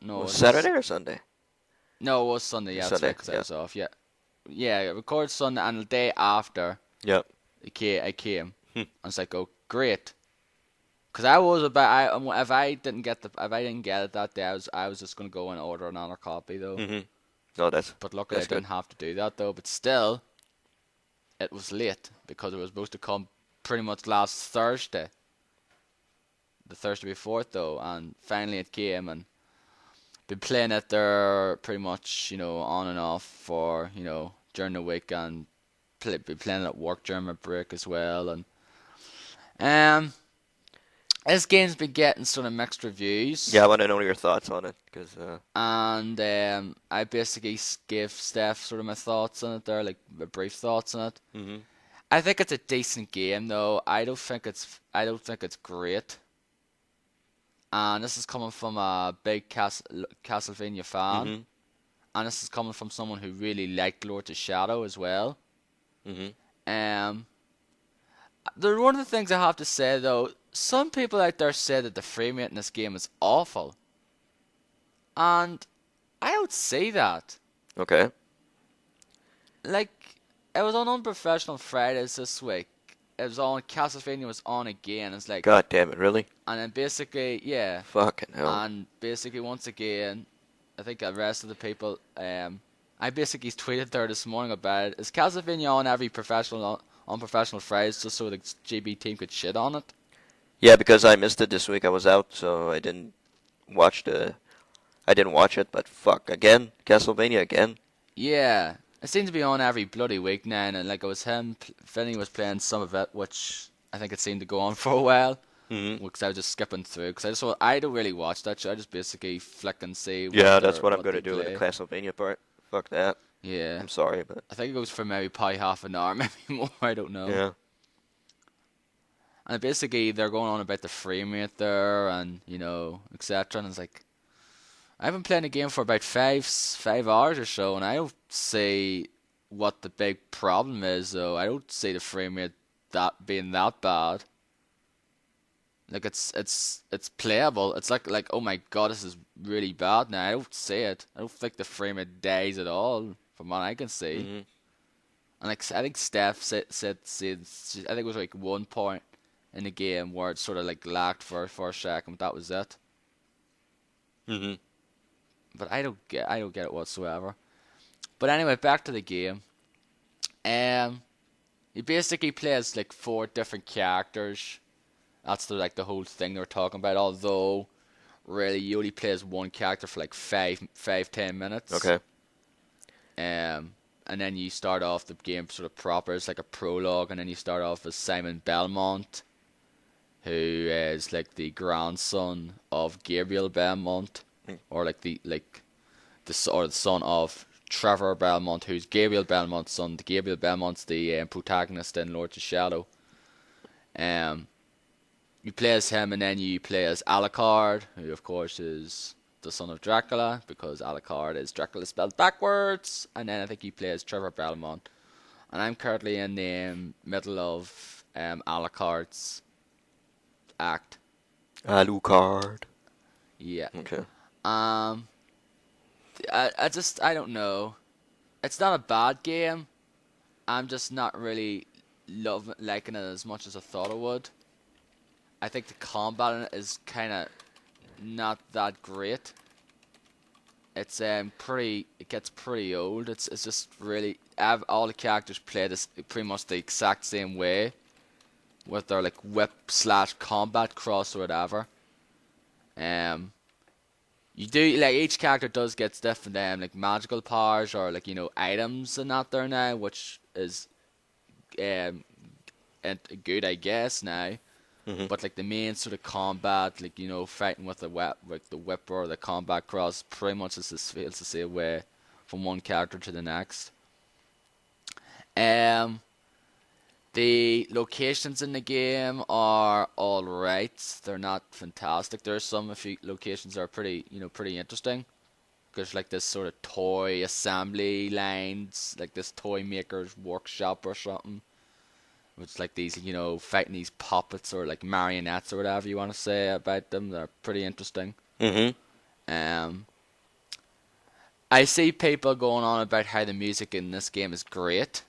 Speaker 1: No,
Speaker 2: Was it Saturday or Sunday?
Speaker 1: No, it was Sunday. Yeah, that's
Speaker 2: Sunday.
Speaker 1: right, because I
Speaker 2: Yeah.
Speaker 1: was off. Yeah, yeah. I recorded Sunday, and the day after,
Speaker 2: Yep.
Speaker 1: I came. I was like, oh, great. Cause I was about if I didn't get it that day, I was just gonna go and order another copy though.
Speaker 2: Mhm. No,
Speaker 1: But luckily I didn't have to do that though. But still, it was late because it was supposed to come pretty much last Thursday, the Thursday before it though, and finally it came, and been playing it there pretty much on and off for during the week, and been playing it at work during my break as well, and um. This game's been getting sort of mixed reviews.
Speaker 2: Yeah, I want to know your thoughts on it, because
Speaker 1: And I basically gave Steph sort of my thoughts on it there, like my brief thoughts on it.
Speaker 2: Mhm.
Speaker 1: I think it's a decent game, though. I don't think it's great. And this is coming from a big Castlevania fan,
Speaker 2: Mhm.
Speaker 1: and this is coming from someone who really liked Lords of Shadow as well.
Speaker 2: Mhm.
Speaker 1: Um, one of the things I have to say though, some people out there say that the frame rate in this game is awful, and I don't see that.
Speaker 2: Okay.
Speaker 1: Like, it was on Unprofessional Fridays this week. It was on Castlevania was on again. It's like,
Speaker 2: God damn it, really?
Speaker 1: and then basically, yeah,
Speaker 2: Fucking hell.
Speaker 1: and basically once again, I think the rest of the people, I basically tweeted there this morning about it. Is Castlevania on every Unprofessional Fridays just so the GB team could shit on it?
Speaker 2: Yeah, because I missed it this week. I was out, so I didn't watch it, but fuck, again? Castlevania again?
Speaker 1: Yeah, it seems to be on every bloody week now, and like it was him, Finney was playing some of it, which I think it seemed to go on for a while.
Speaker 2: Mm-hmm.
Speaker 1: Because I was just skipping through, because I don't really watch that show. I just basically flick and see.
Speaker 2: Yeah, that's what I'm going to do with the Castlevania part. Fuck that.
Speaker 1: Yeah.
Speaker 2: I'm sorry, but
Speaker 1: I think it goes for maybe probably half an hour, maybe more. I don't know.
Speaker 2: yeah.
Speaker 1: And basically, they're going on about the frame rate there, and etc. And it's like, I've been playing the game for about 5 hours or so, and I don't see what the big problem is. Though I don't see the frame rate that being that bad. Like it's playable. It's like oh my god, this is really bad now. I don't see it. I don't think the frame rate dies at all from what I can see.
Speaker 2: Mm-hmm.
Speaker 1: And like I think Steph said I think it was like 1 point in the game where it sort of like lagged for a second. But that was it.
Speaker 2: Mm-hmm.
Speaker 1: But I don't get it whatsoever. But anyway, back to the game. You basically play as like 4 different characters. That's the whole thing they're talking about. Although, really, you only play as one character for like 10 minutes.
Speaker 2: Okay.
Speaker 1: And then you start off the game sort of proper. It's like a prologue, and then you start off as Simon Belmont, who is like the grandson of Gabriel Belmont, or like the son of Trevor Belmont, who's Gabriel Belmont's son. Gabriel Belmont's the protagonist in Lords of Shadow. You play as him, and then you play as Alucard, who of course is the son of Dracula, because Alucard is Dracula spelled backwards. And then I think you play as Trevor Belmont. And I'm currently in the middle of Alucard's act.
Speaker 2: Alucard.
Speaker 1: Yeah.
Speaker 2: Okay.
Speaker 1: I don't know. It's not a bad game. I'm just not really liking it as much as I thought I would. I think the combat in it is kind of not that great. It's it gets pretty old. It's just really all the characters play this pretty much the exact same way, with their like whip / combat cross or whatever. You do like each character does get different like magical powers or like items and that there now, which is and good I guess now.
Speaker 2: Mm-hmm.
Speaker 1: But like the main sort of combat, like fighting with the whip or the combat cross, pretty much feels the same way from one character to the next. The locations in the game are all right. They're not fantastic. There's a few locations that are pretty interesting. There's like this sort of toy assembly lines, like this toy maker's workshop or something. It's like these, fighting these puppets or like marionettes or whatever you want to say about them. They're pretty interesting.
Speaker 2: Mm-hmm.
Speaker 1: I see people going on about how the music in this game is great.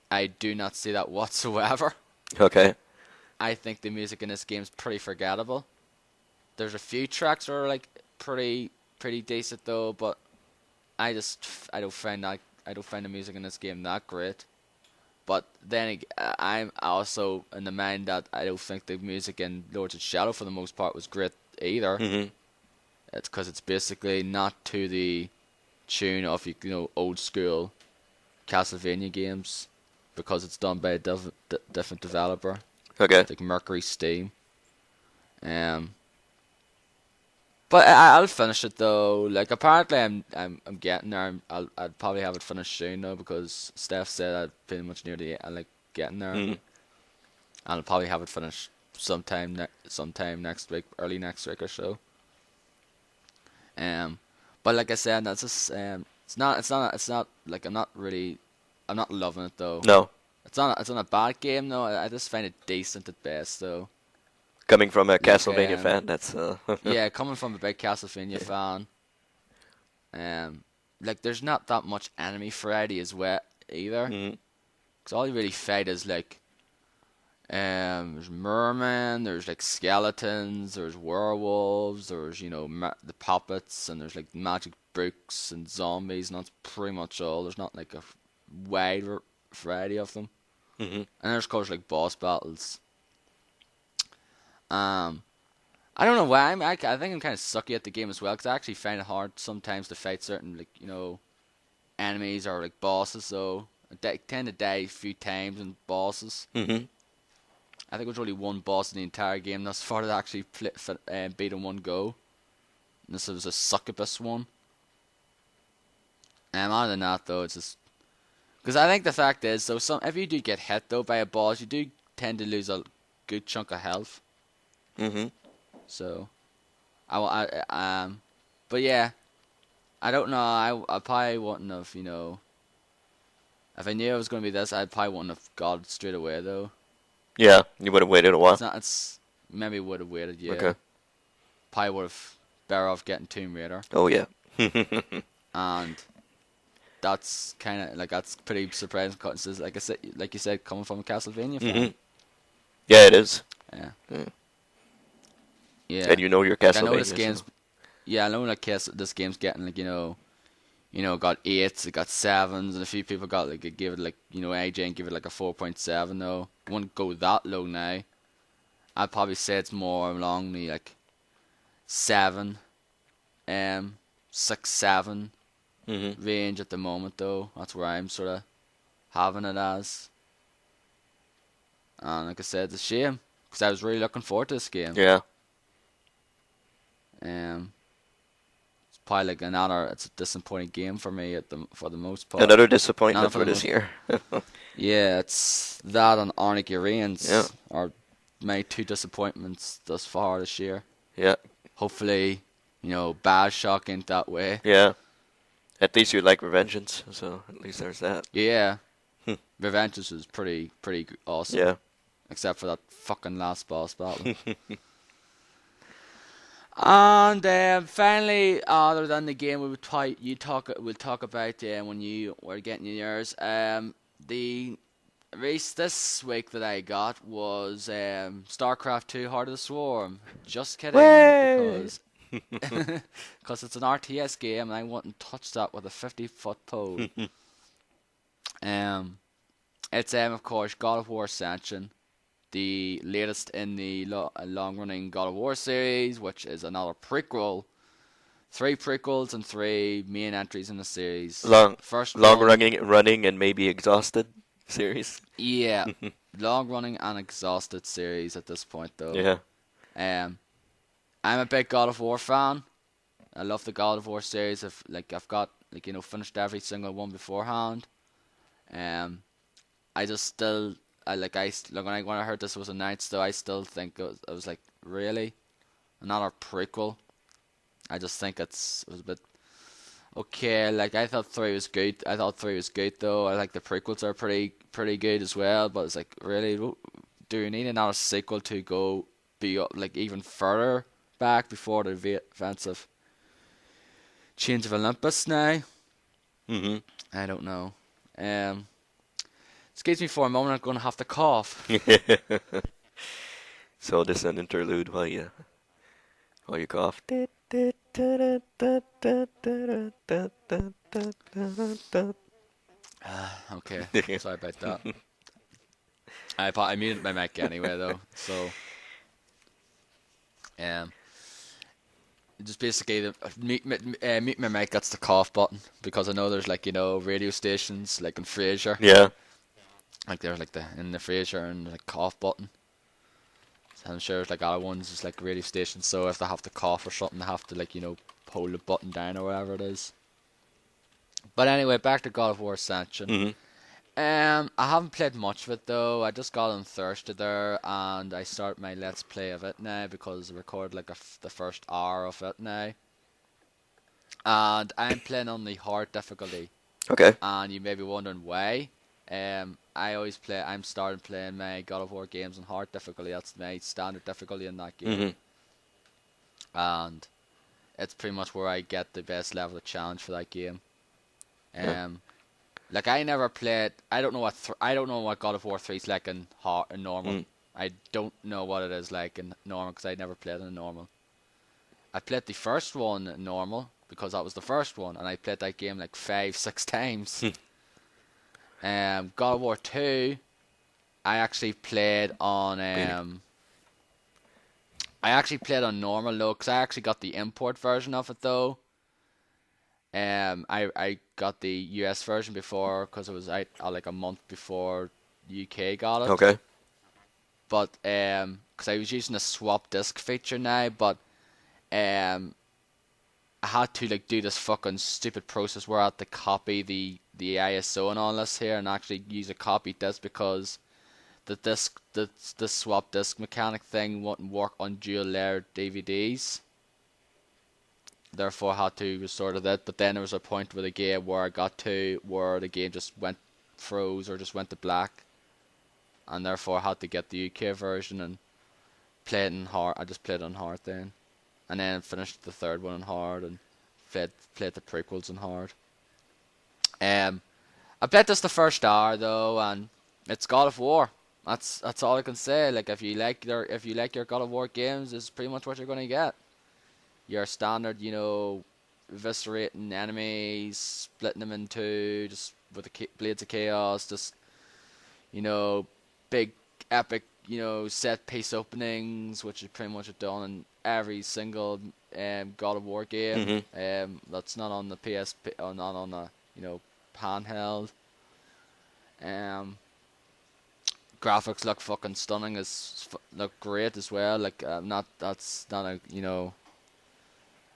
Speaker 1: I do not see that whatsoever.
Speaker 2: Okay.
Speaker 1: I think the music in this game is pretty forgettable. There's a few tracks that are like pretty decent though, but I don't find the music in this game that great. But then I'm also in the mind that I don't think the music in Lords of Shadow for the most part was great either.
Speaker 2: Mm-hmm.
Speaker 1: It's because it's basically not to the tune of old school Castlevania games, because it's done by a different developer.
Speaker 2: Okay.
Speaker 1: Like Mercury Steam. But I'll finish it though. Like apparently I'm getting there. I'll probably have it finished soon though, because Steph said I'm pretty much near the getting there.
Speaker 2: Mm-hmm.
Speaker 1: And I'll probably have it finished sometime next week, early next week or so. But like I said, that's just it's not like I'm not loving it though.
Speaker 2: No.
Speaker 1: It's not a bad game though. I just find it decent at best though.
Speaker 2: Coming from a Castlevania fan, that's
Speaker 1: yeah, coming from a big Castlevania fan. Like there's not that much enemy variety as well either.
Speaker 2: Mm-hmm.
Speaker 1: Cause all you really fight is like there's mermen, there's like skeletons, there's werewolves, there's the puppets, and there's like magic books and zombies, and that's pretty much all. There's not like a wide variety of them.
Speaker 2: Mm-hmm.
Speaker 1: And there's of course like boss battles. I don't know why I think I'm kind of sucky at the game as well, because I actually find it hard sometimes to fight certain enemies or like bosses. So I tend to die a few times in bosses.
Speaker 2: Mm-hmm.
Speaker 1: I think there's only one boss in the entire game thus far that actually beat in one go. And this was a succubus one. Other than that though, it's just because I think the fact is, so if you do get hit though by a boss, you do tend to lose a good chunk of health.
Speaker 2: Mm-hmm.
Speaker 1: So, but yeah, I don't know. I probably wouldn't have, if I knew it was going to be this, I probably wouldn't have got it straight away though.
Speaker 2: Yeah, you would have waited a while.
Speaker 1: It's maybe would have waited. Yeah.
Speaker 2: Okay.
Speaker 1: Probably would have better off getting Tomb Raider.
Speaker 2: Oh yeah.
Speaker 1: And that's that's pretty surprising. Cause like you said, coming from a Castlevania fan.
Speaker 2: Mm-hmm. Yeah, it is.
Speaker 1: Yeah.
Speaker 2: Mm.
Speaker 1: Yeah.
Speaker 2: And your Castlevania.
Speaker 1: I know this game's. Yeah, I know this game's getting got 8s, it got 7s, and a few people got give it AJ and give it a 4.7 though. It wouldn't go that low now. I'd probably say it's more along the 7, 6, 7
Speaker 2: Mm-hmm.
Speaker 1: range at the moment though. That's where I'm sort of having it as. And like I said, it's a shame, because I was really looking forward to this game.
Speaker 2: Yeah.
Speaker 1: probably like it's a disappointing game for me for the most part.
Speaker 2: Another
Speaker 1: Not
Speaker 2: disappointment
Speaker 1: for
Speaker 2: for
Speaker 1: the
Speaker 2: this
Speaker 1: most.
Speaker 2: year.
Speaker 1: Yeah, it's that and Arnica
Speaker 2: Yeah,
Speaker 1: Reigns are my two disappointments thus far this year.
Speaker 2: yeah,
Speaker 1: Hopefully, Bad Shock ain't that way.
Speaker 2: yeah. At least you like Revengeance, so at least there's that.
Speaker 1: Yeah, Revengeance was pretty awesome,
Speaker 2: Yeah.
Speaker 1: except for that fucking last boss battle. And finally, other than the game, we'll talk about when you were getting yours. The race this week that I got was StarCraft 2: Heart of the Swarm. Just kidding,
Speaker 2: Way!
Speaker 1: because it's an RTS game and I wouldn't touch that with a 50-foot pole. It's of course God of War Ascension, the latest in the long-running God of War series, which is another prequel. 3 prequels and 3 main entries in the series.
Speaker 2: Long,
Speaker 1: First
Speaker 2: long
Speaker 1: one,
Speaker 2: running and maybe exhausted series.
Speaker 1: yeah, long-running and exhausted series at this point, though.
Speaker 2: Yeah.
Speaker 1: I'm a big God of War fan. I love the God of War series. I've got finished every single one beforehand. I just still when I heard this was announced, though, I still think it was like, really another prequel. I just think it was a bit okay. Like, I thought 3 was good. I thought 3 was good, though. I like the prequels are pretty good as well. But it's like, really, do you need another sequel to go be like even further back before the events of Chains of Olympus now?
Speaker 2: Mm-hmm.
Speaker 1: I don't know. Excuse me for a moment. I'm going to have to cough.
Speaker 2: So this is an interlude while you cough.
Speaker 1: Okay, sorry about that. I muted my mic anyway, though. So, just basically mute my mic. That's the cough button, because I know there's radio stations like in Frasier.
Speaker 2: Yeah.
Speaker 1: Like there's in the Frasier and cough button. So I'm sure there's other ones just radio stations. So if they have to cough or something, they have to pull the button down or whatever it is. But anyway, back to God of War Ascension.
Speaker 2: Mm-hmm.
Speaker 1: I haven't played much of it, though. I just got on Thursday there, and I start my Let's Play of it now, because I recorded the first hour of it now. And I'm playing on the hard difficulty.
Speaker 2: Okay.
Speaker 1: And you may be wondering why. I'm starting playing my God of War games on hard difficulty. That's my standard difficulty in that game.
Speaker 2: Mm-hmm.
Speaker 1: And it's pretty much where I get the best level of challenge for that game.
Speaker 2: Yeah.
Speaker 1: I never played. I don't know what God of War 3 is like in normal. I don't know what it is like in normal, because I never played in normal. I played the first one in normal because that was the first one, and I played that game 5-6 times. God of War 2, I actually played on normal, though, because I actually got the import version of it, though. I got the US version before, because it was out a month before UK got it.
Speaker 2: Okay.
Speaker 1: But because I was using the swap disc feature now, but I had to do this fucking stupid process where I had to copy the ISO and all this here and actually use a copy disc, because the swap disc mechanic thing wouldn't work on dual layered DVDs. Therefore, I had to restore to that. But then there was a point with the game where I got to where the game just froze or just went to black, and therefore I had to get the UK version and play it in hard. I just played it on hard then, and then finished the third one on hard and played the prequels on hard. I played this the first hour, though, and it's God of War. That's all I can say. If you like your God of War games, this is pretty much what you're gonna get. Your standard, eviscerating enemies, splitting them in two, just with the blades of chaos, just big epic, set piece openings, which is pretty much done in every single God of War game.
Speaker 2: Mm-hmm.
Speaker 1: That's not on the PSP or not on the handheld. Graphics look fucking stunning, look great as well. That's not a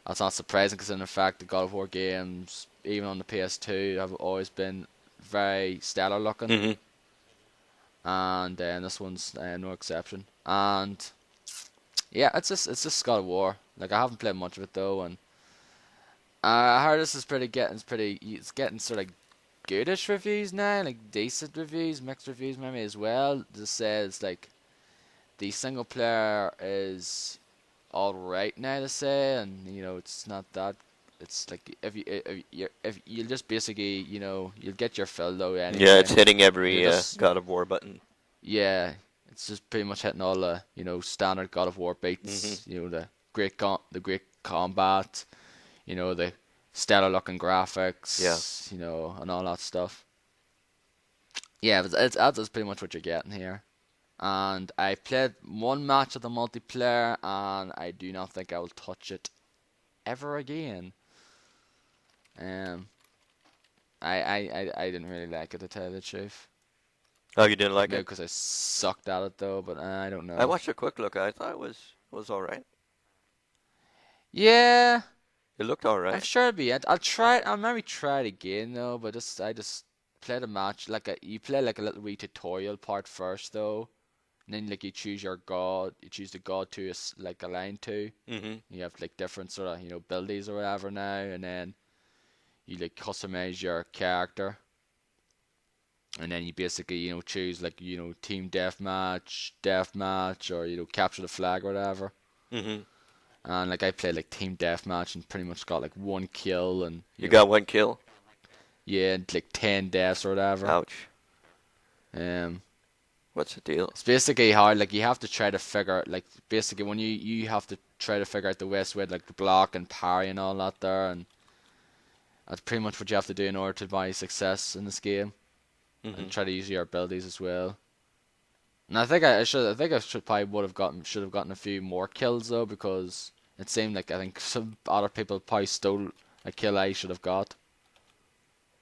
Speaker 1: That's not surprising because in fact the God of War games, even on the PS2, have always been very stellar looking,
Speaker 2: Mhm.
Speaker 1: and this one's no exception. And yeah, it's just God of War. Like I haven't played much of it though, and I heard this is it's getting sort of goodish reviews now, like decent reviews, mixed reviews maybe as well. Just says like the single player is all right now to say, and it's not that. It's like if you'll just basically you'll get your fill though
Speaker 2: Yeah,
Speaker 1: anyway.
Speaker 2: it's hitting
Speaker 1: You're
Speaker 2: every
Speaker 1: just
Speaker 2: God of War button.
Speaker 1: yeah, it's just pretty much hitting all the standard God of War
Speaker 2: Mhm.
Speaker 1: beats. The great combat. The stellar looking
Speaker 2: Yeah.
Speaker 1: graphics. And all that stuff. Yeah, that's pretty much what you're getting here. And I played one match of the multiplayer, and I do not think I will touch it ever again. Um, I didn't really like it to tell you the truth.
Speaker 2: Oh, you didn't like
Speaker 1: Maybe
Speaker 2: it?
Speaker 1: because I sucked at it though, but I don't
Speaker 2: I
Speaker 1: know.
Speaker 2: watched a quick look. I thought it was all right.
Speaker 1: Yeah,
Speaker 2: It looked all
Speaker 1: I'm
Speaker 2: right.
Speaker 1: sure it'll be it. I'll try it. I'll maybe try it again though, but I just played a match you play like a little wee tutorial part first though, and then like you choose your god, you choose the god to like align to.
Speaker 2: Mhm.
Speaker 1: You have like different sort of abilities or whatever now, and then you like customize your character, and then you basically choose like team deathmatch, or capture the flag or whatever.
Speaker 2: Mhm.
Speaker 1: And like I played like team deathmatch and pretty much got like one kill and
Speaker 2: You got one kill.
Speaker 1: yeah, and like 10 deaths or whatever.
Speaker 2: Ouch.
Speaker 1: Um,
Speaker 2: What's the deal?
Speaker 1: it's basically hard. Like you have to try to figure like basically when you have to try to figure out the best way like the block and parry and all that there, and that's pretty much what you have to do in order to buy success in this game, and
Speaker 2: Mhm.
Speaker 1: try to use your abilities as well. And I think I should probably should have gotten a few more kills though, because it seemed like I think some other people probably stole a kill I should have got.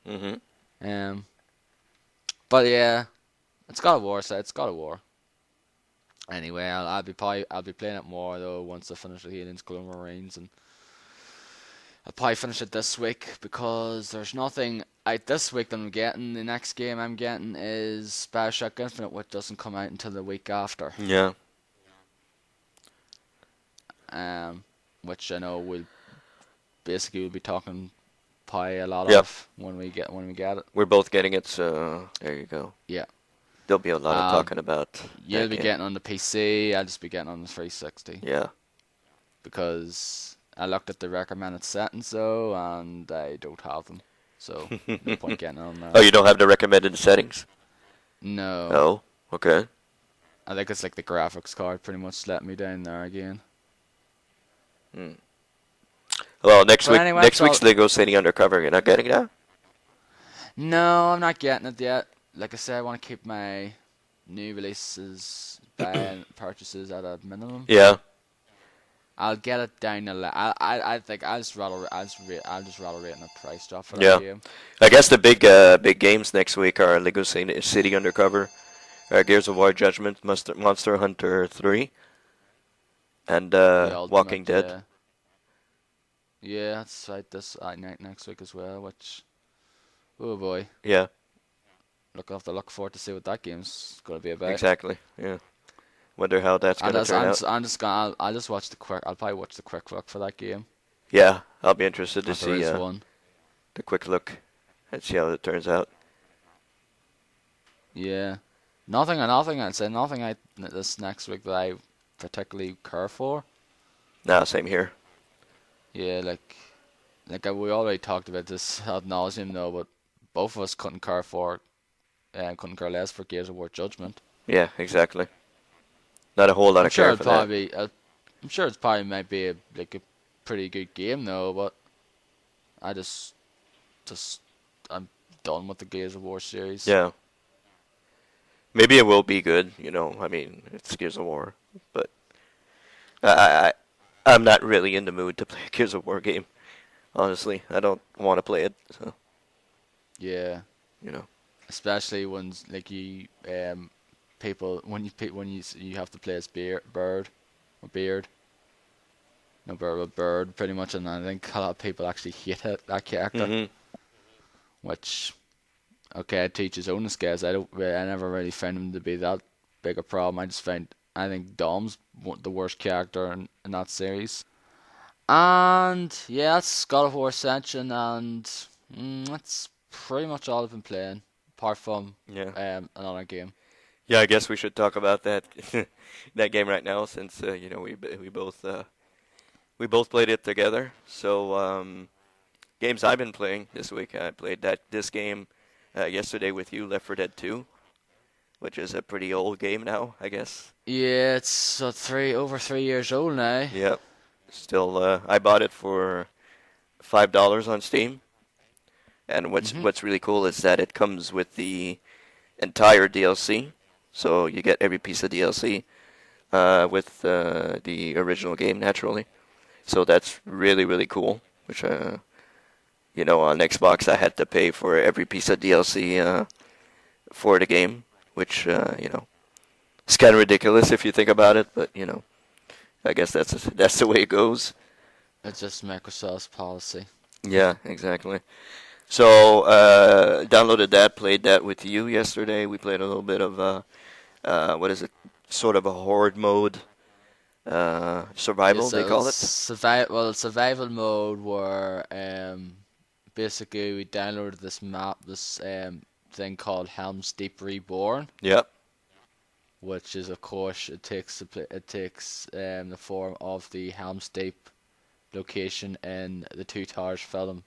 Speaker 2: Mhm.
Speaker 1: Um, but yeah, it's God of War, so it's God of War. Anyway, I'll be playing it more though once I finish the Aliens Global Marines, and I'll probably finish it this week because there's nothing out this week that I'm getting. The next game I'm getting is Bioshock Infinite, which doesn't come out until the week after.
Speaker 2: Yeah.
Speaker 1: Um, which I know we'll be talking probably a lot
Speaker 2: Yep.
Speaker 1: of when we get it.
Speaker 2: We're both getting it, so there you go.
Speaker 1: Yeah.
Speaker 2: There'll be a lot of
Speaker 1: Um,
Speaker 2: talking about
Speaker 1: you'll
Speaker 2: that
Speaker 1: be
Speaker 2: game.
Speaker 1: getting on the PC. I'll just be getting on the 360
Speaker 2: Yeah.
Speaker 1: because I looked at the recommended settings though, and I don't have them. So no point getting on
Speaker 2: Oh,
Speaker 1: there.
Speaker 2: you don't have the recommended settings?
Speaker 1: No,
Speaker 2: Oh, okay.
Speaker 1: I think it's like the graphics card pretty much let me down there again.
Speaker 2: Hmm. Well, next
Speaker 1: But
Speaker 2: week,
Speaker 1: anyway,
Speaker 2: next
Speaker 1: that's all.
Speaker 2: week's Lego City Undercover. You're not getting that?
Speaker 1: No, I'm not getting it yet. Like I said, I want to keep my new releases buying purchases at a minimum.
Speaker 2: Yeah.
Speaker 1: I'll get it down the I think I'll just rather rate a price drop for that
Speaker 2: Yeah.
Speaker 1: game.
Speaker 2: I guess the big games next week are Lego City Undercover, Gears of War Judgment, Monster Hunter 3, and
Speaker 1: The
Speaker 2: Walking
Speaker 1: ultimate,
Speaker 2: Dead.
Speaker 1: yeah, yeah, that's right. This night next week as well. Which, oh boy,
Speaker 2: Yeah,
Speaker 1: I have to look forward to see what that game's gonna be about.
Speaker 2: exactly. Yeah. Wonder how that's
Speaker 1: And
Speaker 2: gonna
Speaker 1: that's,
Speaker 2: turn out.
Speaker 1: I'm just gonna I'll just watch the quick. I'll probably watch the quick look for that game.
Speaker 2: Yeah, I'll be interested to
Speaker 1: If there
Speaker 2: see
Speaker 1: is one.
Speaker 2: the quick look and see how it turns out.
Speaker 1: Yeah. Nothing. I'd say nothing. This next week that I particularly care for.
Speaker 2: Nah, same here.
Speaker 1: Yeah, we already talked about this ad nauseum though, but both of us couldn't care less for Gears of War Judgment.
Speaker 2: Yeah, exactly. Not a whole lot
Speaker 1: I'm
Speaker 2: of
Speaker 1: sure
Speaker 2: care
Speaker 1: it
Speaker 2: for that.
Speaker 1: probably, I'm sure it's probably might be a pretty good game though, but I just I'm done with the Gears of War series.
Speaker 2: Yeah. Maybe it will be good, I mean, it's Gears of War, but I, I'm not really in the mood to play a Gears of War game. Honestly, I don't want to play it, so,
Speaker 1: Yeah,
Speaker 2: you know.
Speaker 1: especially when like you people when you have to play as Bird or Beard. no bird pretty much, and I think a lot of people actually hate that character.
Speaker 2: Mm-hmm.
Speaker 1: Which, okay, to each his own, guys. I never really found him to be that big a problem. I think Dom's the worst character in that series. And yeah, that's God of War Ascension, and that's pretty much all I've been playing, apart from
Speaker 2: Yeah.
Speaker 1: another game.
Speaker 2: Yeah, I guess we should talk about that that game right now, since we both played it together. So games I've been playing this week, I played this game yesterday with you, Left 4 Dead 2, which is a pretty old game now, I guess.
Speaker 1: Yeah, it's over 3 years old now.
Speaker 2: Yeah. Still, I bought it for $5 on Steam, and what's really cool is that it comes with the entire DLC. So you get every piece of DLC with the original game, naturally. So that's really, really cool. Which, on Xbox I had to pay for every piece of DLC for the game, which, it's kind of ridiculous if you think about it. But, I guess that's the way it goes.
Speaker 1: It's just Microsoft's policy.
Speaker 2: Yeah, exactly. So, downloaded that, played that with you yesterday. We played a little bit of what is it? Sort of a horde mode, survival,
Speaker 1: Yes,
Speaker 2: they call it.
Speaker 1: Survival mode where basically we downloaded this thing called Helm's Deep Reborn,
Speaker 2: Yep,
Speaker 1: which is, of course, it takes the form of the Helm's Deep location in the Two Towers film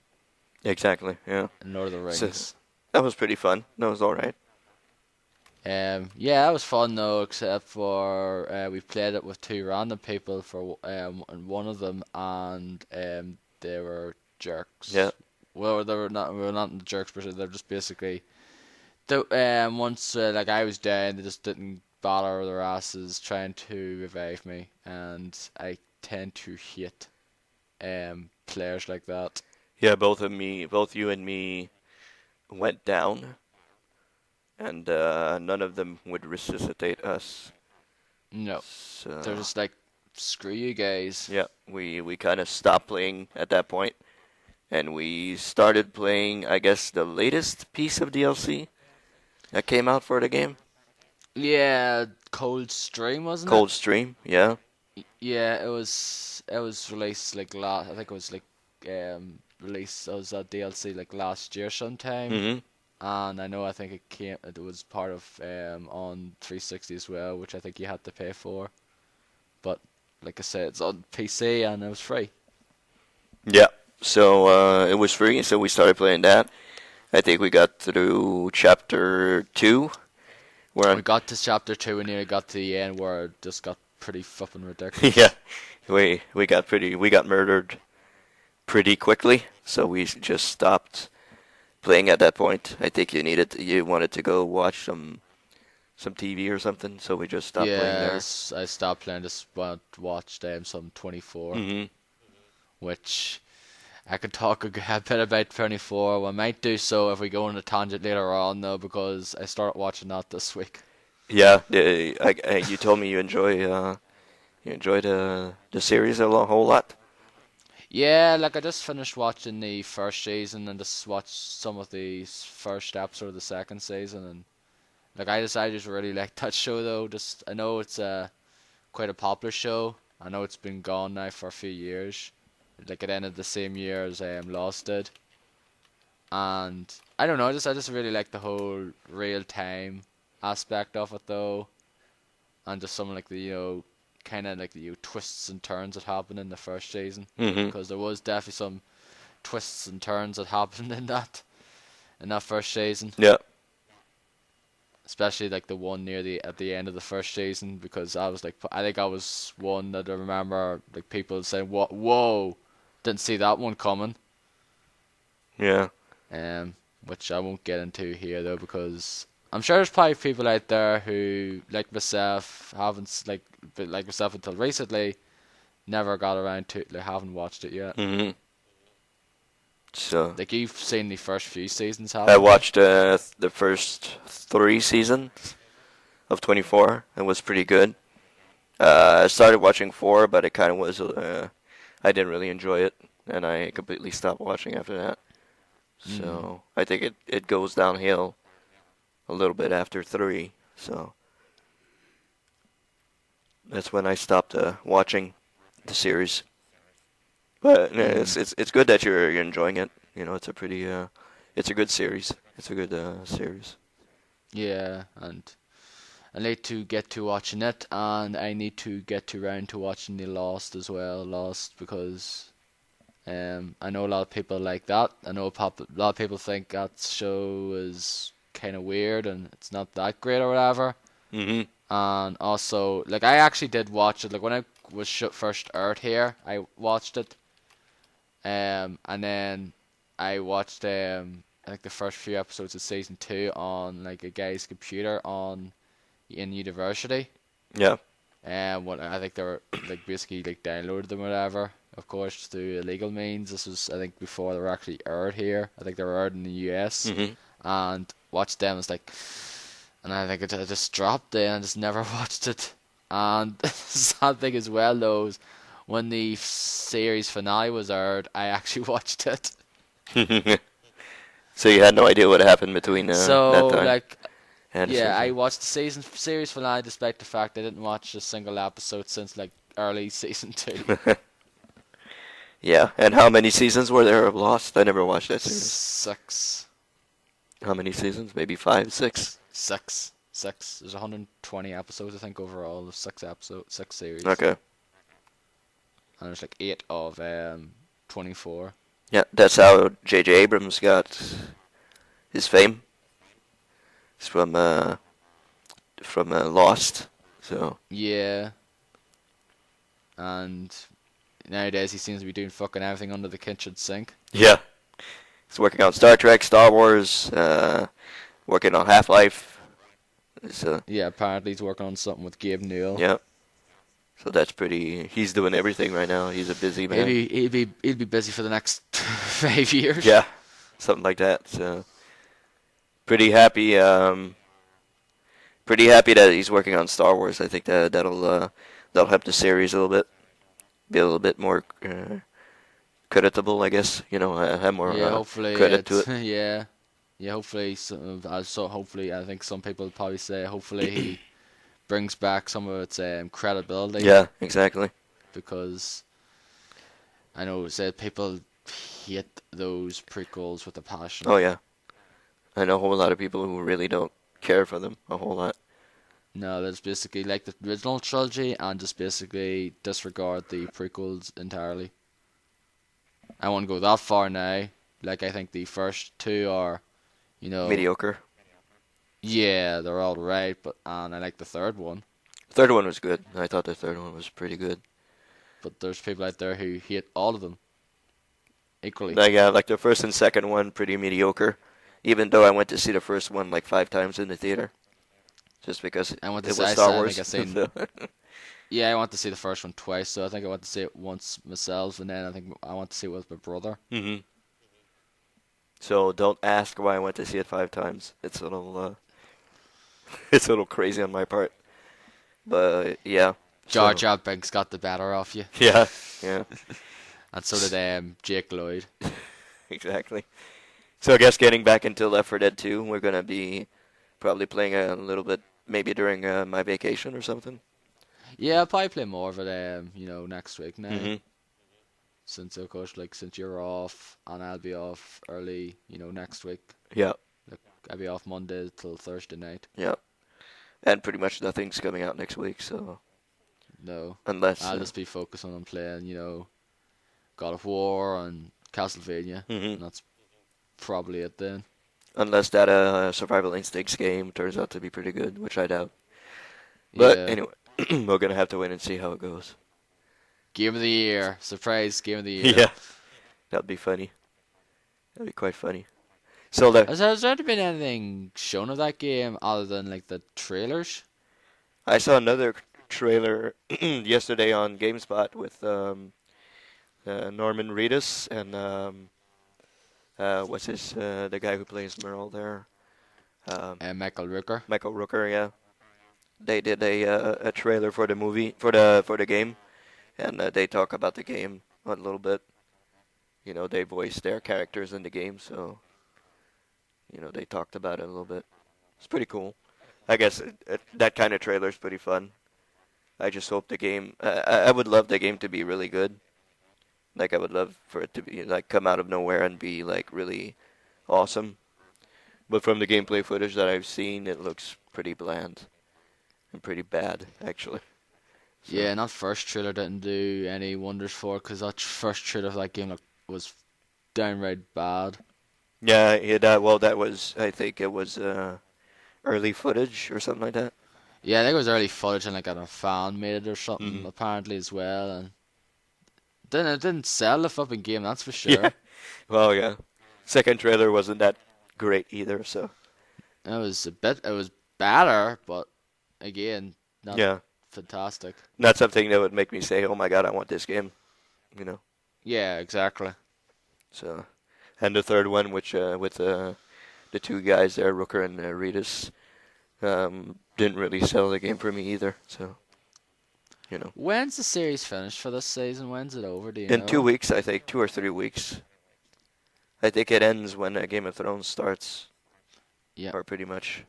Speaker 2: exactly. Yeah,
Speaker 1: in Lord of the
Speaker 2: so
Speaker 1: Rings.
Speaker 2: that was pretty fun. That was all right.
Speaker 1: Yeah, it was fun though, except for we played it with two random people and one of them, and they were jerks.
Speaker 2: Yeah,
Speaker 1: Well, they were not. We were not jerks, but they're just basically. Once like I was down, they just didn't bother their asses trying to revive me, and I tend to hate players like that.
Speaker 2: yeah. Both you and me went down, and none of them would resuscitate us.
Speaker 1: No,
Speaker 2: So
Speaker 1: they're just like, screw you guys.
Speaker 2: yeah, we kind of stopped playing at that point, and we started playing, I guess, the latest piece of DLC that came out for the game.
Speaker 1: Yeah, Cold Stream, wasn't it?
Speaker 2: Cold Stream, yeah.
Speaker 1: Yeah, it was released like last. I think it was like released as that DLC like last year sometime.
Speaker 2: Hmm.
Speaker 1: And I think it was part of on 360 as well, which I think you had to pay for. But like I said, it's on PC and it was free.
Speaker 2: Yeah. So it was free, so we started playing that. I think we got through chapter 2.
Speaker 1: We got to chapter 2 and nearly got to the end where it just got pretty fucking ridiculous.
Speaker 2: Yeah, we got murdered pretty quickly, so we just stopped playing at that point. I think you wanted to go watch some TV or something, so we just stopped playing there.
Speaker 1: Yes, I stopped playing. Just watched some 24, which I could talk a bit about 24. We might do so if we go on a tangent later on, though, because I started watching that this week.
Speaker 2: Yeah, you told me you enjoy the series a whole lot.
Speaker 1: Yeah, like I just finished watching the first season and just watched some of the first episode of the second season, and like I just really like that show though. Just I know it's quite a popular show. I know it's been gone now for a few years. Like it ended the same year as Lost did, and I don't know. I just really like the whole real time aspect of it though, and just some like the kind of like the twists and turns that happened in the first season, because there was definitely some twists and turns that happened in that first season.
Speaker 2: Yeah.
Speaker 1: Especially like the one at the end of the first season, because I think I was one that I remember like people saying, "What? Whoa, didn't see that one coming."
Speaker 2: Yeah.
Speaker 1: Which I won't get into here though, because I'm sure there's probably people out there who, like myself, haven't like myself until recently, never got around to haven't watched it yet.
Speaker 2: Mhm. So
Speaker 1: Like you've seen the first few seasons, haven't
Speaker 2: I
Speaker 1: you?
Speaker 2: watched the first 3 seasons of 24. It was pretty good. I started watching 4, but it kind of was I didn't really enjoy it, and I completely stopped watching after that. So I think it goes downhill a little bit after 3. So that's when I stopped watching the series. But it's good that you're enjoying it. You know, it's a pretty it's a good series. It's a good series.
Speaker 1: Yeah, and I need to get to watching it, and I need to get to round to watching the Lost as well. Lost because I know a lot of people like that. I know a lot of people think that show is kind of weird and it's not that great or whatever.
Speaker 2: Mhm.
Speaker 1: And also, like I actually did watch it. Like when I was first aired here, I watched it. And then I watched I think the first few episodes of season 2 on like a guy's computer in university.
Speaker 2: Yeah.
Speaker 1: And what I think they were like basically like downloaded them or whatever. Of course, through illegal means. This was I think before they were actually aired here. I think they were aired in the US,
Speaker 2: Mhm.
Speaker 1: and watched them. It's like, and I think I just dropped it and I just never watched it. And the sad thing as well though is when the series finale was aired, I actually watched it.
Speaker 2: So you had no idea what happened between that
Speaker 1: So
Speaker 2: time
Speaker 1: like,
Speaker 2: and the
Speaker 1: yeah, I
Speaker 2: season.
Speaker 1: watched the series finale despite the fact I didn't watch a single episode since like early season 2.
Speaker 2: Yeah, and how many seasons were there of Lost? I never watched that series.
Speaker 1: 6.
Speaker 2: How many seasons? Maybe 5, 6?
Speaker 1: 6. 6. There's 120 episodes, I think, overall. There's 6 series.
Speaker 2: Okay.
Speaker 1: And there's like 8 of 24.
Speaker 2: Yeah, that's how J.J. Abrams got his fame. It's from Lost. So
Speaker 1: Yeah. And nowadays he seems to be doing fucking everything under the kitchen sink.
Speaker 2: yeah, he's working on Star Trek, Star Wars, working on Half-Life.
Speaker 1: Yeah, apparently he's working on something with Gabe Newell.
Speaker 2: Yeah. So that's pretty. He's doing everything right now. He's a busy man.
Speaker 1: He'll be busy for the next 5 years.
Speaker 2: Yeah, something like that. So pretty happy. Pretty happy that he's working on Star Wars. I think that'll help the series a little bit, be a little bit more creditable, I guess. You know, have more
Speaker 1: hopefully
Speaker 2: credit to it.
Speaker 1: Yeah, yeah. Hopefully, hopefully, I think some people probably say hopefully he brings back some of its credibility.
Speaker 2: Yeah, exactly.
Speaker 1: Because I know said people hate those prequels with a passion.
Speaker 2: Oh yeah, I know a whole lot of people who really don't care for them a whole lot.
Speaker 1: No, that's basically like the original trilogy and just basically disregard the prequels entirely. I won't go that far now. Like I think the first 2 are,
Speaker 2: Mediocre.
Speaker 1: yeah, they're all right, and I like the third one.
Speaker 2: The third one was good. I thought the third one was pretty good.
Speaker 1: But there's people out there who hate all of them equally.
Speaker 2: Like the first and second one, pretty mediocre. Even though I went to see the first one like 5 times in the theater, just because it was Star Wars.
Speaker 1: Yeah, I went to see the first one twice, so I think I went to see it once myself, and then I think I went to see it with my brother.
Speaker 2: Mhm. So don't ask why I went to see it 5 times. It's a little, it's a little crazy on my part. But yeah.
Speaker 1: Jar Jar Binks got the better of you.
Speaker 2: Yeah, yeah.
Speaker 1: And so did Jake Lloyd.
Speaker 2: Exactly. So I guess getting back into Left 4 Dead 2, we're gonna be probably playing a little bit, maybe during my vacation or something.
Speaker 1: Yeah, I'll probably play more of it, next week now.
Speaker 2: Mm-hmm.
Speaker 1: Since of course, like since you're off and I'll be off early, next week.
Speaker 2: Yeah.
Speaker 1: Like I'll be off Monday till Thursday night.
Speaker 2: Yeah. And pretty much nothing's coming out next week, so.
Speaker 1: No.
Speaker 2: Unless
Speaker 1: I'll just be focusing on playing, God of War and Castlevania.
Speaker 2: Mhm.
Speaker 1: And that's probably it then.
Speaker 2: Unless that Survival Instincts game turns out to be pretty good, which I doubt. But
Speaker 1: Yeah.
Speaker 2: anyway, we're gonna have to wait and see how it goes.
Speaker 1: Game of the year. Surprise game of the year.
Speaker 2: Yeah. That'd be funny. That'd be quite funny. So
Speaker 1: Has there been anything shown of that game other than like the trailers?
Speaker 2: I saw another trailer yesterday on GameSpot with Norman Reedus and what's his the guy who plays Merle there.
Speaker 1: Michael Rooker.
Speaker 2: Michael Rooker, yeah. They did a trailer for the movie for the game, and they talk about the game a little bit. You know, they voiced their characters in the game, so you know they talked about it a little bit. It's pretty cool. I guess that kind of trailer is pretty fun. I just hope the game. I would love the game to be really good. Like I would love for it to be like come out of nowhere and be like really awesome. But from the gameplay footage that I've seen, it looks pretty bland and pretty bad, actually. So.
Speaker 1: Yeah, and that first trailer didn't do any wonders for it, because that first trailer of that game was downright bad.
Speaker 2: Yeah, that was, I think it was early footage or something like that.
Speaker 1: Yeah, I think it was early footage and like a fan made it or something apparently as well, and then it didn't sell the fucking game, that's for sure.
Speaker 2: Yeah. Well, yeah. Second trailer wasn't that great either, so.
Speaker 1: It was better, but again, not fantastic.
Speaker 2: Not something that would make me say, "Oh my God, I want this game," you know.
Speaker 1: Yeah, exactly.
Speaker 2: So, and the third one, which with the two guys there, Rooker and Ritas, didn't really sell the game for me either. So, you know.
Speaker 1: When's the series finished for this season? When's it over? Do you
Speaker 2: In
Speaker 1: know?
Speaker 2: 2 weeks, I think, 2 or 3 weeks. I think it ends when Game of Thrones starts.
Speaker 1: Yeah.
Speaker 2: Or pretty much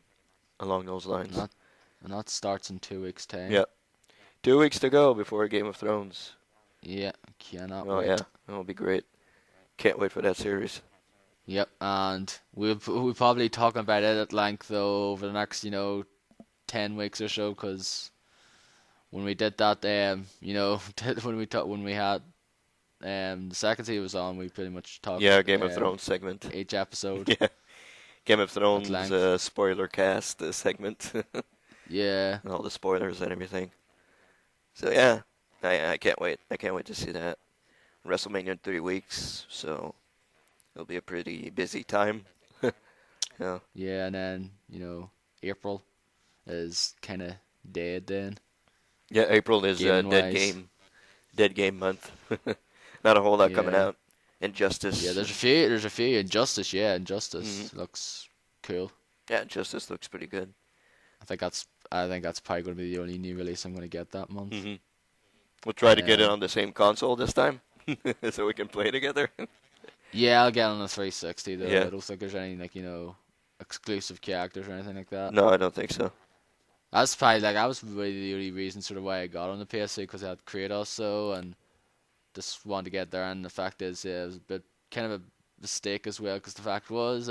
Speaker 2: along those lines.
Speaker 1: And that starts in 2 weeks' time.
Speaker 2: Yeah. 2 weeks to go before Game of Thrones.
Speaker 1: Yeah, cannot
Speaker 2: Oh
Speaker 1: wait.
Speaker 2: yeah, that'll be great. Can't wait for that series.
Speaker 1: Yep, and we'll probably talk about it at length though over the next 10 weeks or so, because when we did that when we had the second season was on, we pretty much talked
Speaker 2: Game of Thrones segment.
Speaker 1: each episode.
Speaker 2: Yeah, Game of Thrones
Speaker 1: length.
Speaker 2: spoiler cast segment.
Speaker 1: Yeah,
Speaker 2: all the spoilers and everything. So yeah, I can't wait. I can't wait to see that. WrestleMania in 3 weeks, so it'll be a pretty busy time. Yeah.
Speaker 1: Yeah, and then April is kind of dead then.
Speaker 2: Yeah, April is dead game month. Not a whole lot coming out. Injustice.
Speaker 1: Yeah, there's a few. Injustice looks cool.
Speaker 2: Yeah, Injustice looks pretty good.
Speaker 1: I think that's probably going to be the only new release I'm going to get that month.
Speaker 2: Mm-hmm. We'll try to get it on the same console this time, so we can play together.
Speaker 1: Yeah, I'll get on the 360 though.
Speaker 2: Yeah.
Speaker 1: I don't think there's any exclusive characters or anything like that.
Speaker 2: No, I don't think so.
Speaker 1: That's probably that was really the only reason sort of why I got on the PS3, because I had Kratos and just wanted to get there. And the fact is, it was a bit kind of a mistake as well, because the fact was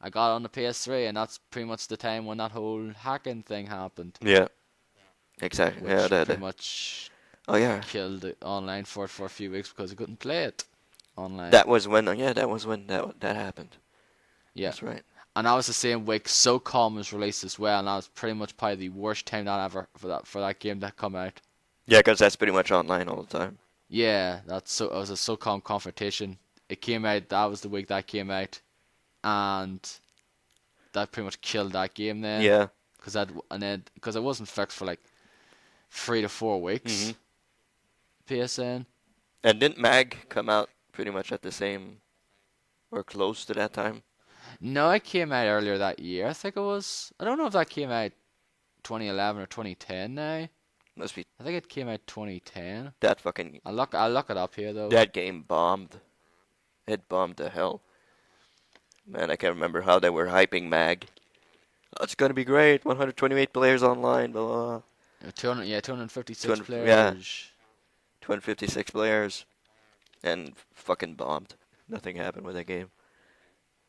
Speaker 1: I got on the PS3 and that's pretty much the time when that whole hacking thing happened.
Speaker 2: Yeah. Exactly.
Speaker 1: Which
Speaker 2: Yeah,
Speaker 1: pretty much killed it online for a few weeks because I couldn't play it online.
Speaker 2: That was when that happened.
Speaker 1: Yeah.
Speaker 2: That's right.
Speaker 1: And that was the same week SOCOM was released as well, and that was pretty much probably the worst time that ever for that game to come out.
Speaker 2: Yeah, because that's pretty much online all the time.
Speaker 1: Yeah, it was a SOCOM confrontation. It came out. That was the week that came out, and that pretty much killed that game then.
Speaker 2: Yeah.
Speaker 1: Because it wasn't fixed for like 3 to 4 weeks. PSN.
Speaker 2: And didn't MAG come out pretty much at the same or close to that time?
Speaker 1: No, it came out earlier that year. I think it was. I don't know if that came out 2011 or 2010 now.
Speaker 2: Must be.
Speaker 1: I think it came out 2010.
Speaker 2: That fucking.
Speaker 1: I'll look it up here though.
Speaker 2: That game bombed. It bombed to hell. Man, I can't remember how they were hyping MAG. Oh, it's gonna be great. 128 players online. Blah blah.
Speaker 1: 256 players.
Speaker 2: Yeah. 256 players, and fucking bombed. Nothing happened with that game.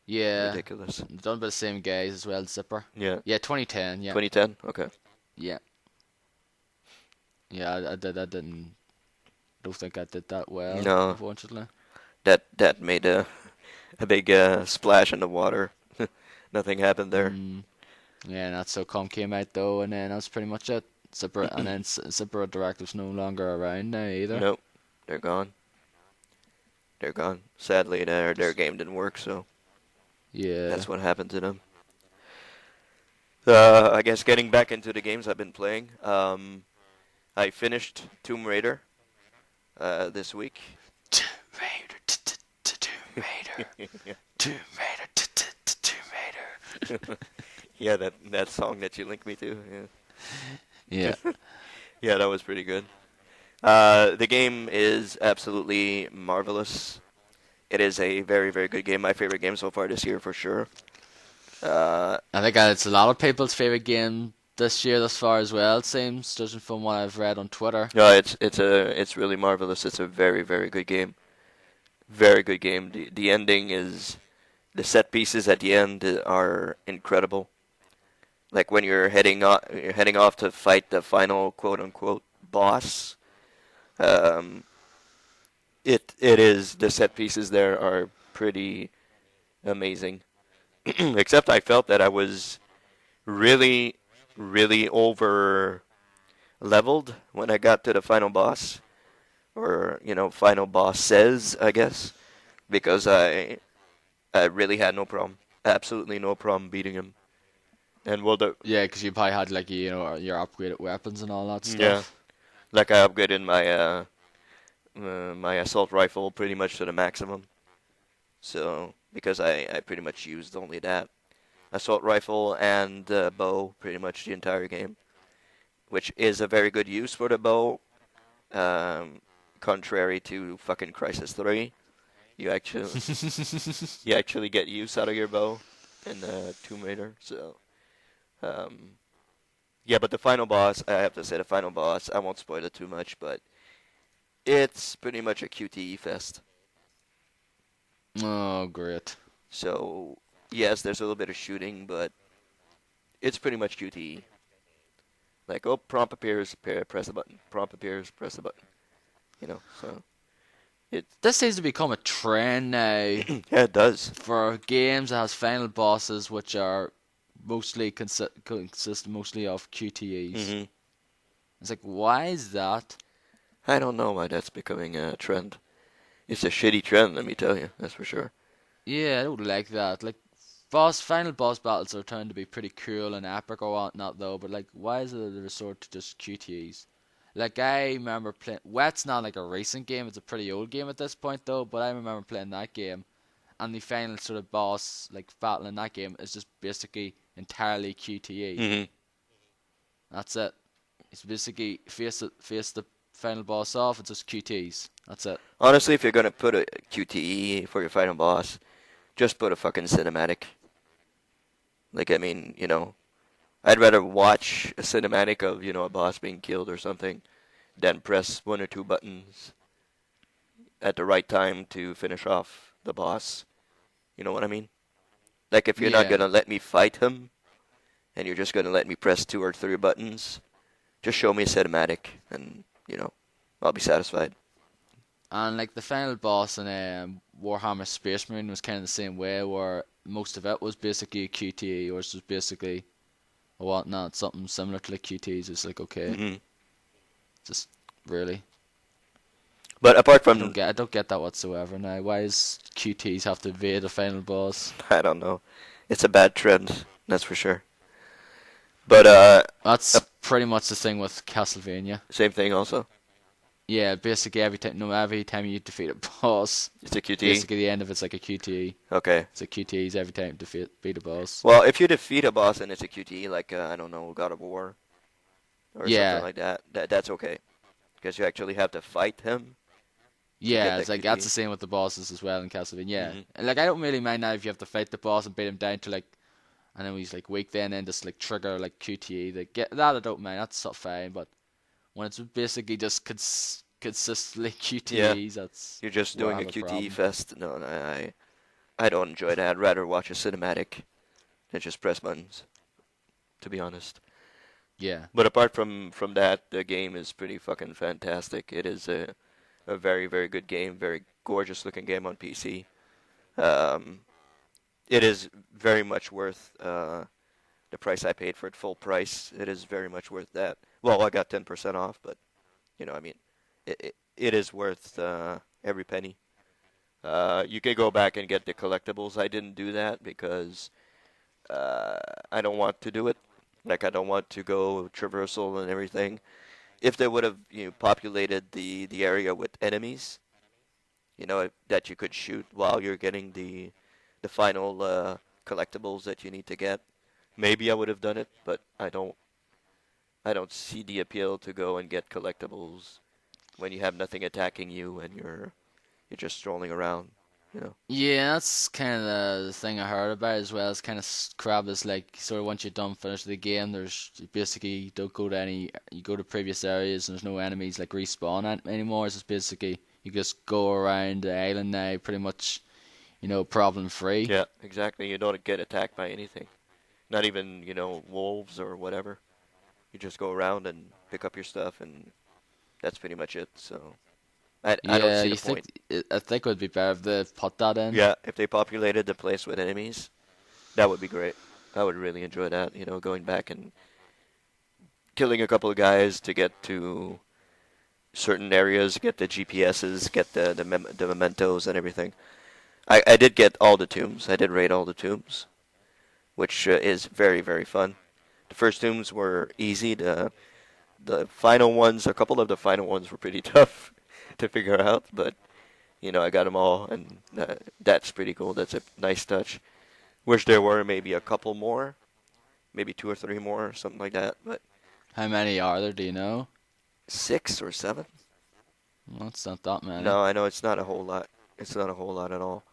Speaker 1: Yeah.
Speaker 2: Ridiculous.
Speaker 1: Done by the same guys as well, Zipper.
Speaker 2: Yeah.
Speaker 1: Yeah, 2010. Yeah.
Speaker 2: 2010. Okay.
Speaker 1: Yeah. Yeah, I didn't. Don't think I did that well.
Speaker 2: No.
Speaker 1: Unfortunately.
Speaker 2: That made a big splash in the water. Nothing happened there.
Speaker 1: Yeah, and that SOCOM came out though, and then that's pretty much it. Zipper and then Zipper Directive's no longer around now either.
Speaker 2: Nope, they're gone. They're gone. Sadly, their game didn't work, so
Speaker 1: yeah,
Speaker 2: that's what happened to them. I guess getting back into the games I've been playing. I finished Tomb Raider this week.
Speaker 1: Tomb Raider, Tomb Raider.
Speaker 2: Yeah, that song that you linked me to. Yeah.
Speaker 1: Yeah.
Speaker 2: Yeah, that was pretty good. The game is absolutely marvelous. It is a very, very good game. My favorite game so far this year, for sure.
Speaker 1: I think it's a lot of people's favorite game this year thus far as well. It seems, judging from what I've read on Twitter.
Speaker 2: No, it's really marvelous. It's a very, very good game. Very good game. The ending is the set pieces at the end are incredible. Like when you're heading off to fight the final quote unquote boss. Um, it is the set pieces there are pretty amazing. Except I felt that I was really, really over leveled when I got to the final boss, or final boss says, I guess, because I really had no problem, absolutely no problem beating him. And well,
Speaker 1: Yeah, because you probably had like your upgraded weapons and all that
Speaker 2: yeah,
Speaker 1: stuff.
Speaker 2: like I upgraded my assault rifle pretty much to the maximum. So because I pretty much used only that assault rifle and bow pretty much the entire game, which is a very good use for the bow. Um, Contrary to fucking Crisis 3, you actually you actually get use out of your bow in Tomb Raider. So um, yeah, but the final boss, I have to say the final boss, I won't spoil it too much, but it's pretty much a QTE fest.
Speaker 1: Oh, great.
Speaker 2: So yes, there's a little bit of shooting, but it's pretty much QTE. Like, oh, prompt appears, press a button. Prompt appears, press a button. So it
Speaker 1: This seems to become a trend now
Speaker 2: yeah, it does.
Speaker 1: for games that has final bosses which are mostly consist mostly of QTEs.
Speaker 2: hmm
Speaker 1: It's like, why is that?
Speaker 2: I don't know why that's becoming a trend. It's a shitty trend, let me tell you. That's for sure.
Speaker 1: Yeah, I don't like that. Like, final boss battles are turned to be pretty cool and epic or whatnot though, but like, why is it a resort to just QTEs? Like, I remember playing. Wet's not like a recent game; it's a pretty old game at this point though. But I remember playing that game, and the final sort of boss like battle in that game is just basically entirely QTE.
Speaker 2: hmm
Speaker 1: That's it. It's basically face the final boss off. It's just QTEs. That's it.
Speaker 2: Honestly, if you're gonna put a QTE for your final boss, just put a fucking cinematic. Like, I mean, I'd rather watch a cinematic of, a boss being killed or something than press one or two buttons at the right time to finish off the boss. You know what I mean? Like, if you're not
Speaker 1: Yeah.
Speaker 2: gonna let me fight him, and you're just gonna let me press two or three buttons, just show me a cinematic, and, I'll be satisfied.
Speaker 1: And like the final boss in Warhammer Space Marine was kind of the same way, where most of it was basically a QTE, or it was basically or whatnot, something similar to like QTEs. It's like, okay,
Speaker 2: hmm
Speaker 1: just really,
Speaker 2: But apart
Speaker 1: I
Speaker 2: from,
Speaker 1: don't get that whatsoever. Now, why does QTEs have to evade the final boss?
Speaker 2: I don't know, it's a bad trend, that's for sure. But,
Speaker 1: That's pretty much the thing with Castlevania.
Speaker 2: same thing also.
Speaker 1: Yeah, basically every time you defeat a boss,
Speaker 2: It's a QTE.
Speaker 1: basically the end of it's like a QTE.
Speaker 2: Okay.
Speaker 1: It's a QTEs every time you beat a boss.
Speaker 2: Well, if you defeat a boss and it's a QTE, like, I don't know, God of War or something
Speaker 1: Yeah,
Speaker 2: like that, that's okay. Because you actually have to fight him to get
Speaker 1: yeah,
Speaker 2: that
Speaker 1: it's like that's
Speaker 2: QTE.
Speaker 1: the same with the bosses as well in Castlevania. Yeah,
Speaker 2: hmm
Speaker 1: and like I don't really mind now if you have to fight the boss and beat him down to like, and then he's like weak, then just like trigger like QTE. Like get that I don't mind. That's sort of fine. But when it's basically just consistently
Speaker 2: Yeah,
Speaker 1: QTEs, that's
Speaker 2: you're just
Speaker 1: where I
Speaker 2: doing a
Speaker 1: have a
Speaker 2: QTE
Speaker 1: problem.
Speaker 2: fest. No, I don't enjoy that. I'd rather watch a cinematic than just press buttons, to be honest.
Speaker 1: Yeah,
Speaker 2: But apart from that, the game is pretty fucking fantastic. It is a very, very good game, very gorgeous looking game on PC. Um, it is very much worth the price I paid for it, full price. It is very much worth that. Well, I got 10% off, but I mean, it is worth every penny. You could go back and get the collectibles. I didn't do that because uh, I don't want to do it. Like, I don't want to go traversal and everything. If they would have, populated the area with enemies, that you could shoot while you're getting the final collectibles that you need to get, maybe I would have done it. But I don't see the appeal to go and get collectibles when you have nothing attacking you and you're just strolling around, you know.
Speaker 1: Yeah, that's kind of the thing I heard about as well. It's kind of crap. Is like sort of once you're done finish the game, there's basically you don't go to any. You go to previous areas and there's no enemies like respawn anymore. It's just basically you just go around the island now, pretty much, problem free.
Speaker 2: Yeah, exactly. You don't get attacked by anything. Not even, wolves or whatever. You just go around and pick up your stuff, and that's pretty much it. So I don't
Speaker 1: Yeah,
Speaker 2: see the
Speaker 1: you think
Speaker 2: point.
Speaker 1: I think it would be better if they put that in.
Speaker 2: Yeah, if they populated the place with enemies, that would be great. I would really enjoy that, going back and killing a couple of guys to get to certain areas, get the GPSs, get the mementos and everything. I did get all the tombs. I did raid all the tombs, which is very, very fun. The first tombs were easy. The final ones, a couple of the final ones were pretty tough to figure out, but I got them all, and that's pretty cool. That's a nice touch. Wish there were maybe a couple more, maybe 2 or 3 more, something like that. But
Speaker 1: How many are there? Do you know?
Speaker 2: 6 or 7?
Speaker 1: Well, it's not that many.
Speaker 2: No, I know it's not a whole lot. It's not a whole lot at all.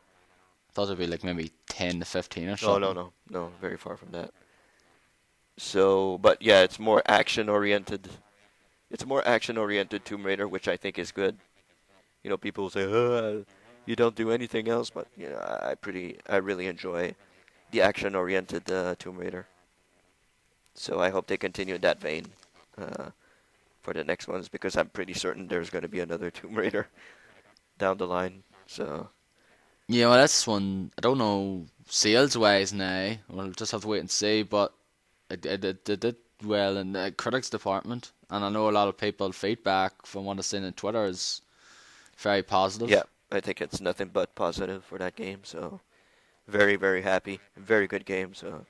Speaker 1: I thought it'd be like maybe 10 to 15 or
Speaker 2: No,
Speaker 1: something.
Speaker 2: no, very far from that. So, but yeah, it's more action oriented. It's a more action oriented Tomb Raider, which I think is good. People say, "Oh, you don't do anything else," but I really enjoy the action oriented Tomb Raider. So I hope they continue in that vein uh, for the next ones, because I'm pretty certain there's going to be another Tomb Raider down the line. So
Speaker 1: Yeah, well, that's one. I don't know sales wise now. We'll just have to wait and see. But it did well in the critics department, and I know a lot of people feedback from what I've seen on Twitter is very
Speaker 2: yeah,
Speaker 1: positive.
Speaker 2: I think it's nothing but positive for that game. So very, very happy. Very good game. So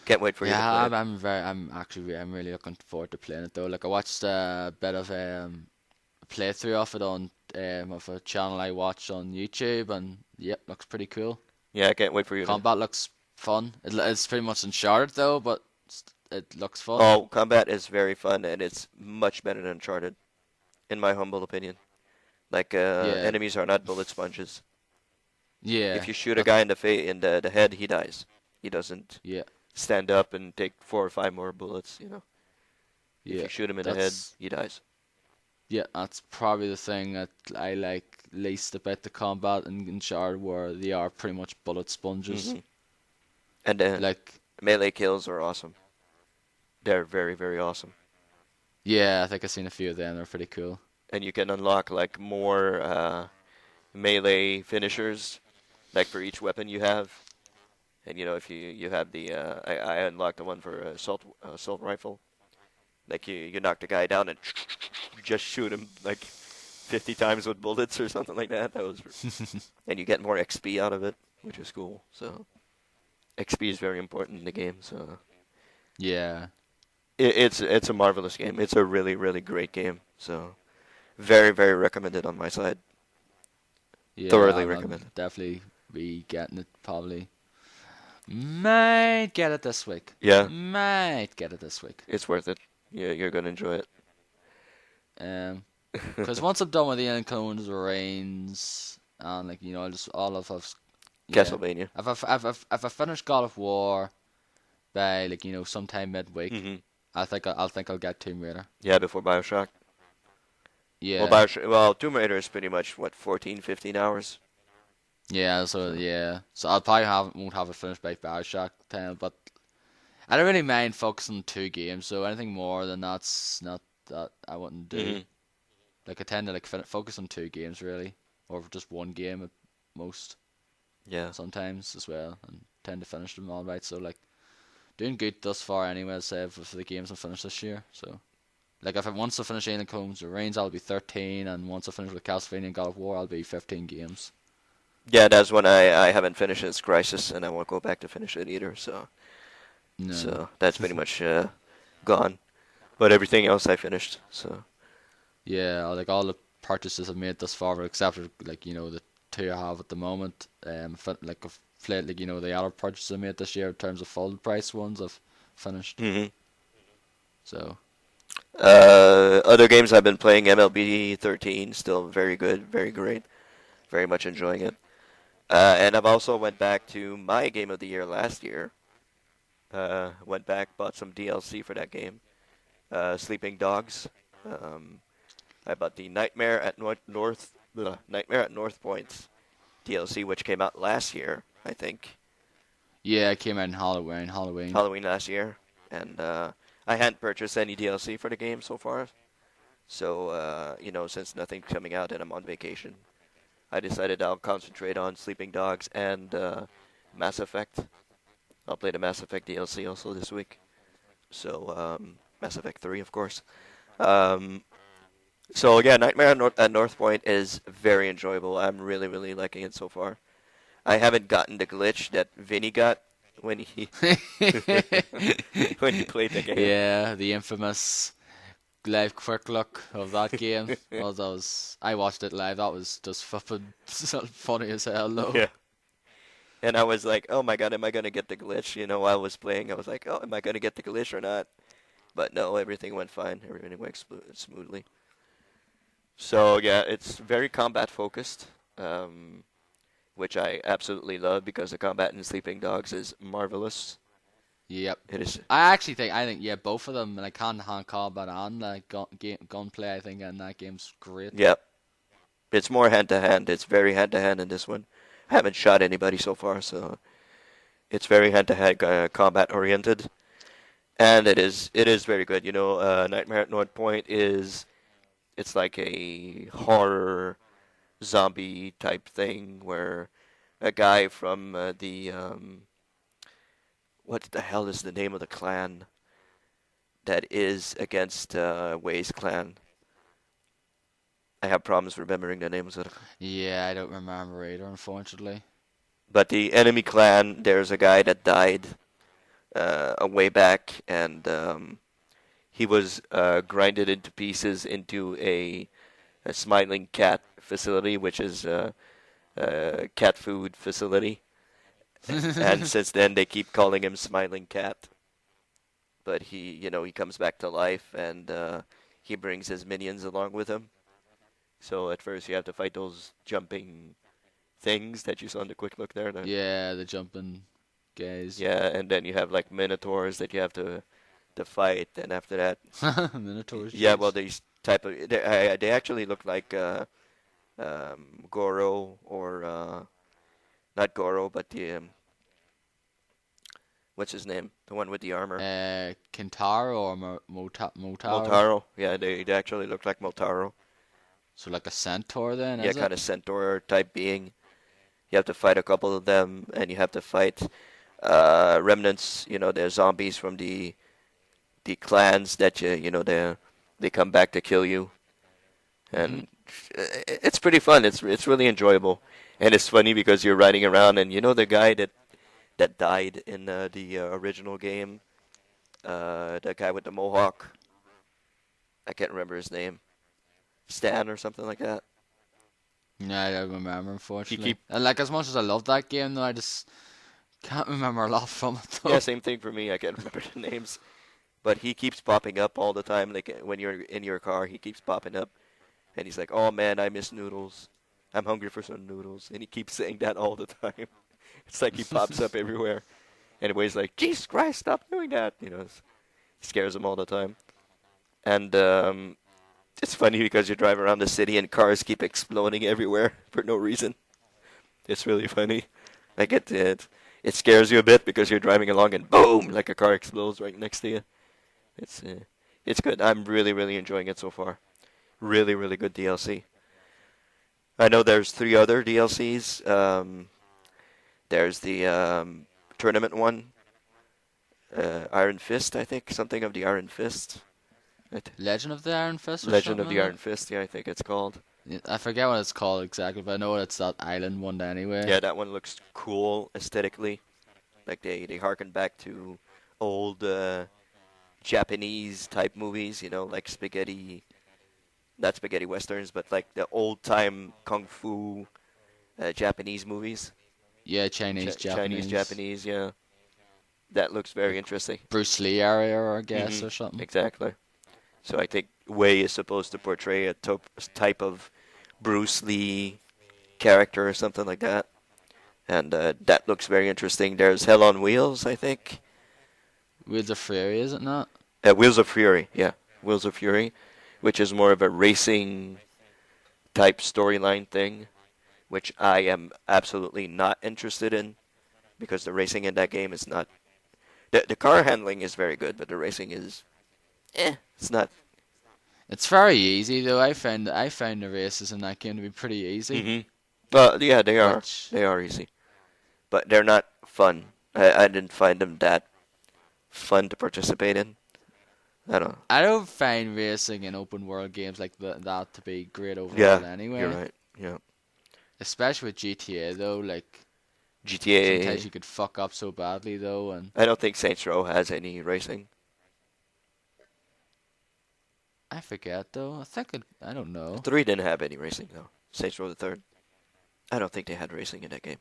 Speaker 2: can't wait for you to
Speaker 1: Yeah,
Speaker 2: play it.
Speaker 1: I'm really looking forward to playing it though. Like I watched a bit of a playthrough of it on of a channel I watch on YouTube, and yep, looks pretty cool.
Speaker 2: Yeah, I can't wait for you to.
Speaker 1: Combat looks fun. It's pretty much Uncharted though, but it looks fun.
Speaker 2: Oh, combat is very fun, and it's much better than Uncharted, in my humble opinion. Like
Speaker 1: Yeah,
Speaker 2: enemies are not bullet sponges.
Speaker 1: yeah,
Speaker 2: If you shoot a
Speaker 1: that,
Speaker 2: guy in the head, he dies. He doesn't
Speaker 1: yeah,
Speaker 2: stand up and take 4 or 5 more bullets. If
Speaker 1: yeah.
Speaker 2: you shoot him in the head,
Speaker 1: That's
Speaker 2: he dies.
Speaker 1: yeah, that's probably the thing that I like least about the combat in Uncharted, where they are pretty much bullet sponges.
Speaker 2: hmm And the
Speaker 1: Like,
Speaker 2: melee kills are awesome. They're very, very awesome.
Speaker 1: yeah, I think I've seen a few of them. They're pretty cool.
Speaker 2: And you can unlock like more melee finishers, like for each weapon you have. And if you have the I unlocked the one for assault rifle. Like you knock the guy down and you just shoot him like 50 times with bullets or something like that. That was and you get more XP out of it, which is cool. So XP is very important in the game. So
Speaker 1: Yeah,
Speaker 2: it's a marvelous game. It's a really, really great game. So very, very recommended on my side.
Speaker 1: yeah,
Speaker 2: Thoroughly
Speaker 1: I'll
Speaker 2: recommended.
Speaker 1: definitely be getting it probably. Might get it this week.
Speaker 2: Yeah,
Speaker 1: Might get it this week.
Speaker 2: it's worth it. Yeah, you're gonna enjoy it.
Speaker 1: Because once I'm done with the Clones Reigns, and like I'll just all of us, yeah.
Speaker 2: Castlevania.
Speaker 1: If I finish God of War by like sometime midweek,
Speaker 2: hmm
Speaker 1: I'll get Tomb Raider.
Speaker 2: Yeah, before BioShock. Well,
Speaker 1: Yeah,
Speaker 2: Tomb Raider is pretty much what 14, 15 hours.
Speaker 1: yeah. So
Speaker 2: So
Speaker 1: yeah, so I'll probably won't have it finished by BioShock time, but I don't really mind focusing on 2 games. So anything more than that's not that I wouldn't do.
Speaker 2: hmm
Speaker 1: Like I tend to like focus on 2 games really, or just 1 game at most.
Speaker 2: yeah,
Speaker 1: Sometimes as well, and tend to finish them all right. So like doing good thus far anyway. I'd say for the games I've finished this year. So like if I once I finish Alien Combs or Reigns, I'll be 13, and once I finish with Castlevania and God of War, I'll be 15 games.
Speaker 2: yeah. That's when I haven't finished its Crisis, and I won't go back to finish it either. So
Speaker 1: No.
Speaker 2: so that's pretty much gone. But everything else I finished. So
Speaker 1: Yeah, like all the purchases I've made thus far, except for like the 2 I have at the moment. Like I've played like the other purchases I made this year in terms of full price ones I've finished.
Speaker 2: hmm
Speaker 1: So
Speaker 2: Other games I've been playing, MLB 13, still very good, very great, very much enjoying it. And I've also went back to my game of the year last year. Went back, bought some DLC for that game. Sleeping Dogs. Um, I bought the Nightmare at North Points DLC, which came out last year, I think,
Speaker 1: Yeah, it came out in Halloween.
Speaker 2: Halloween last year, and I hadn't purchased any DLC for the game so far. So since nothing's coming out and I'm on vacation, I decided I'll concentrate on Sleeping Dogs and Mass Effect. I'll play the Mass Effect DLC also this week. So Mass Effect 3, of course. Um, So yeah, Nightmare at North Point is very enjoyable. I'm really, really liking it so far. I haven't gotten the glitch that Vinny got when he when he played the game.
Speaker 1: Yeah, the infamous live quick look of that game. Oh, I watched it live. That was just flipping funny as hell, though.
Speaker 2: Yeah. And I was like, oh my god, am I gonna get the glitch? While I was playing, I was like, oh, am I gonna get the glitch or not? But no, everything went fine. Everything went smoothly. So yeah, it's very combat focused, which I absolutely love because the combat in Sleeping Dogs is marvelous.
Speaker 1: Yep.
Speaker 2: It is.
Speaker 1: I think, yeah, both of them, like hand-to-hand combat and like gunplay, I think, and that game's great.
Speaker 2: Yep. It's more hand to hand. It's very hand to hand in this one. I haven't shot anybody so far, so it's very hand to hand combat oriented, and it is very good. Nightmare at North Point it's like a horror zombie type thing where a guy from what the hell is the name of the clan that is against Wei's clan? I have problems remembering the names of it.
Speaker 1: Yeah, I don't remember either, unfortunately.
Speaker 2: But the enemy clan, there's a guy that died a way back, and he was grinded into pieces into a smiling cat facility, which is a cat food facility. And since then, they keep calling him Smiling Cat. But he comes back to life, and he brings his minions along with him. So at first, you have to fight those jumping things that you saw in the quick look there.
Speaker 1: Yeah, the jumping guys.
Speaker 2: Yeah, and then you have like minotaurs that you have to fight, and after that,
Speaker 1: Minotaurs.
Speaker 2: yeah,
Speaker 1: Jeez.
Speaker 2: well, these type of they actually look like Goro or not Goro, but the what's his name? The one with the armor.
Speaker 1: Kintaro or Motaro?
Speaker 2: Motaro. Yeah, they actually look like Motaro.
Speaker 1: So like a centaur then,
Speaker 2: Yeah,
Speaker 1: is
Speaker 2: kind
Speaker 1: it?
Speaker 2: of centaur type being. You have to fight a couple of them, and you have to fight remnants. They're zombies from the clans that they come back to kill you,
Speaker 1: Mm-hmm.
Speaker 2: and it's pretty fun. It's really enjoyable, and it's funny because you're riding around, and the guy that died in the original game, that guy with the mohawk. I can't remember his name, Stan or something like that.
Speaker 1: Yeah, I don't remember,
Speaker 2: You
Speaker 1: unfortunately.
Speaker 2: keep
Speaker 1: And like as much as I love that game, though, I just can't remember a lot from it.
Speaker 2: Yeah,
Speaker 1: Though.
Speaker 2: same thing for me. I can't remember the names, but he keeps popping up all the time. Like when you're in your car, he keeps popping up, and he's like, "Oh man, I miss noodles. I'm hungry for some noodles," and he keeps saying that all the time. It's like he pops up everywhere, and everybody's like, "Jesus Christ, stop doing that!" It scares him all the time. And it's funny because you drive around the city and cars keep exploding everywhere for no reason. It's really funny. Like it scares you a bit because you're driving along and boom, like a car explodes right next to you. It's it's good. I'm really, really enjoying it so far. Really, really good DLC. I know there's 3 other DLCs. There's the tournament one, Iron Fist, I think, something of the Iron Fist.
Speaker 1: Legend of the Iron Fist or
Speaker 2: Legend
Speaker 1: something
Speaker 2: of the
Speaker 1: like
Speaker 2: Iron Fist, yeah, I think it's called.
Speaker 1: that? Yeah, I forget what it's called exactly, but I know it's that island one anyway.
Speaker 2: Yeah, that one looks cool aesthetically. Like they harken back to old Japanese type movies, like not spaghetti westerns, but like the old time kung fu Japanese movies.
Speaker 1: Yeah, Chinese,
Speaker 2: Chinese,
Speaker 1: Japanese.
Speaker 2: Japanese, yeah. That looks very interesting.
Speaker 1: Bruce Lee area, I guess,
Speaker 2: Mhm,
Speaker 1: or something.
Speaker 2: exactly. So I think Wei is supposed to portray a type of Bruce Lee character or something like that. And that looks very interesting. There's Hell on Wheels, I think.
Speaker 1: Wheels of Fury, is it not?
Speaker 2: Wheels of Fury, yeah. Wheels of Fury, which is more of a racing type storyline thing, which I am absolutely not interested in because the racing in that game is not. The car handling is very good, but the racing is. It's not.
Speaker 1: It's very easy though. I found the races in that game to be pretty easy.
Speaker 2: Mm-hmm. Yeah, they are.
Speaker 1: Which
Speaker 2: They are easy. But they're not fun. I didn't find them that fun to participate in.
Speaker 1: I don't find racing in open world games like that to be great overall
Speaker 2: Yeah,
Speaker 1: anyway.
Speaker 2: you're right. Yeah.
Speaker 1: Especially with GTA though, like
Speaker 2: GTA.
Speaker 1: sometimes you could fuck up so badly though, and
Speaker 2: I don't think Saints Row has any racing.
Speaker 1: I forget though. I don't know.
Speaker 2: 3 didn't have any racing though. Saints Row the Third. I don't think they had racing in that game.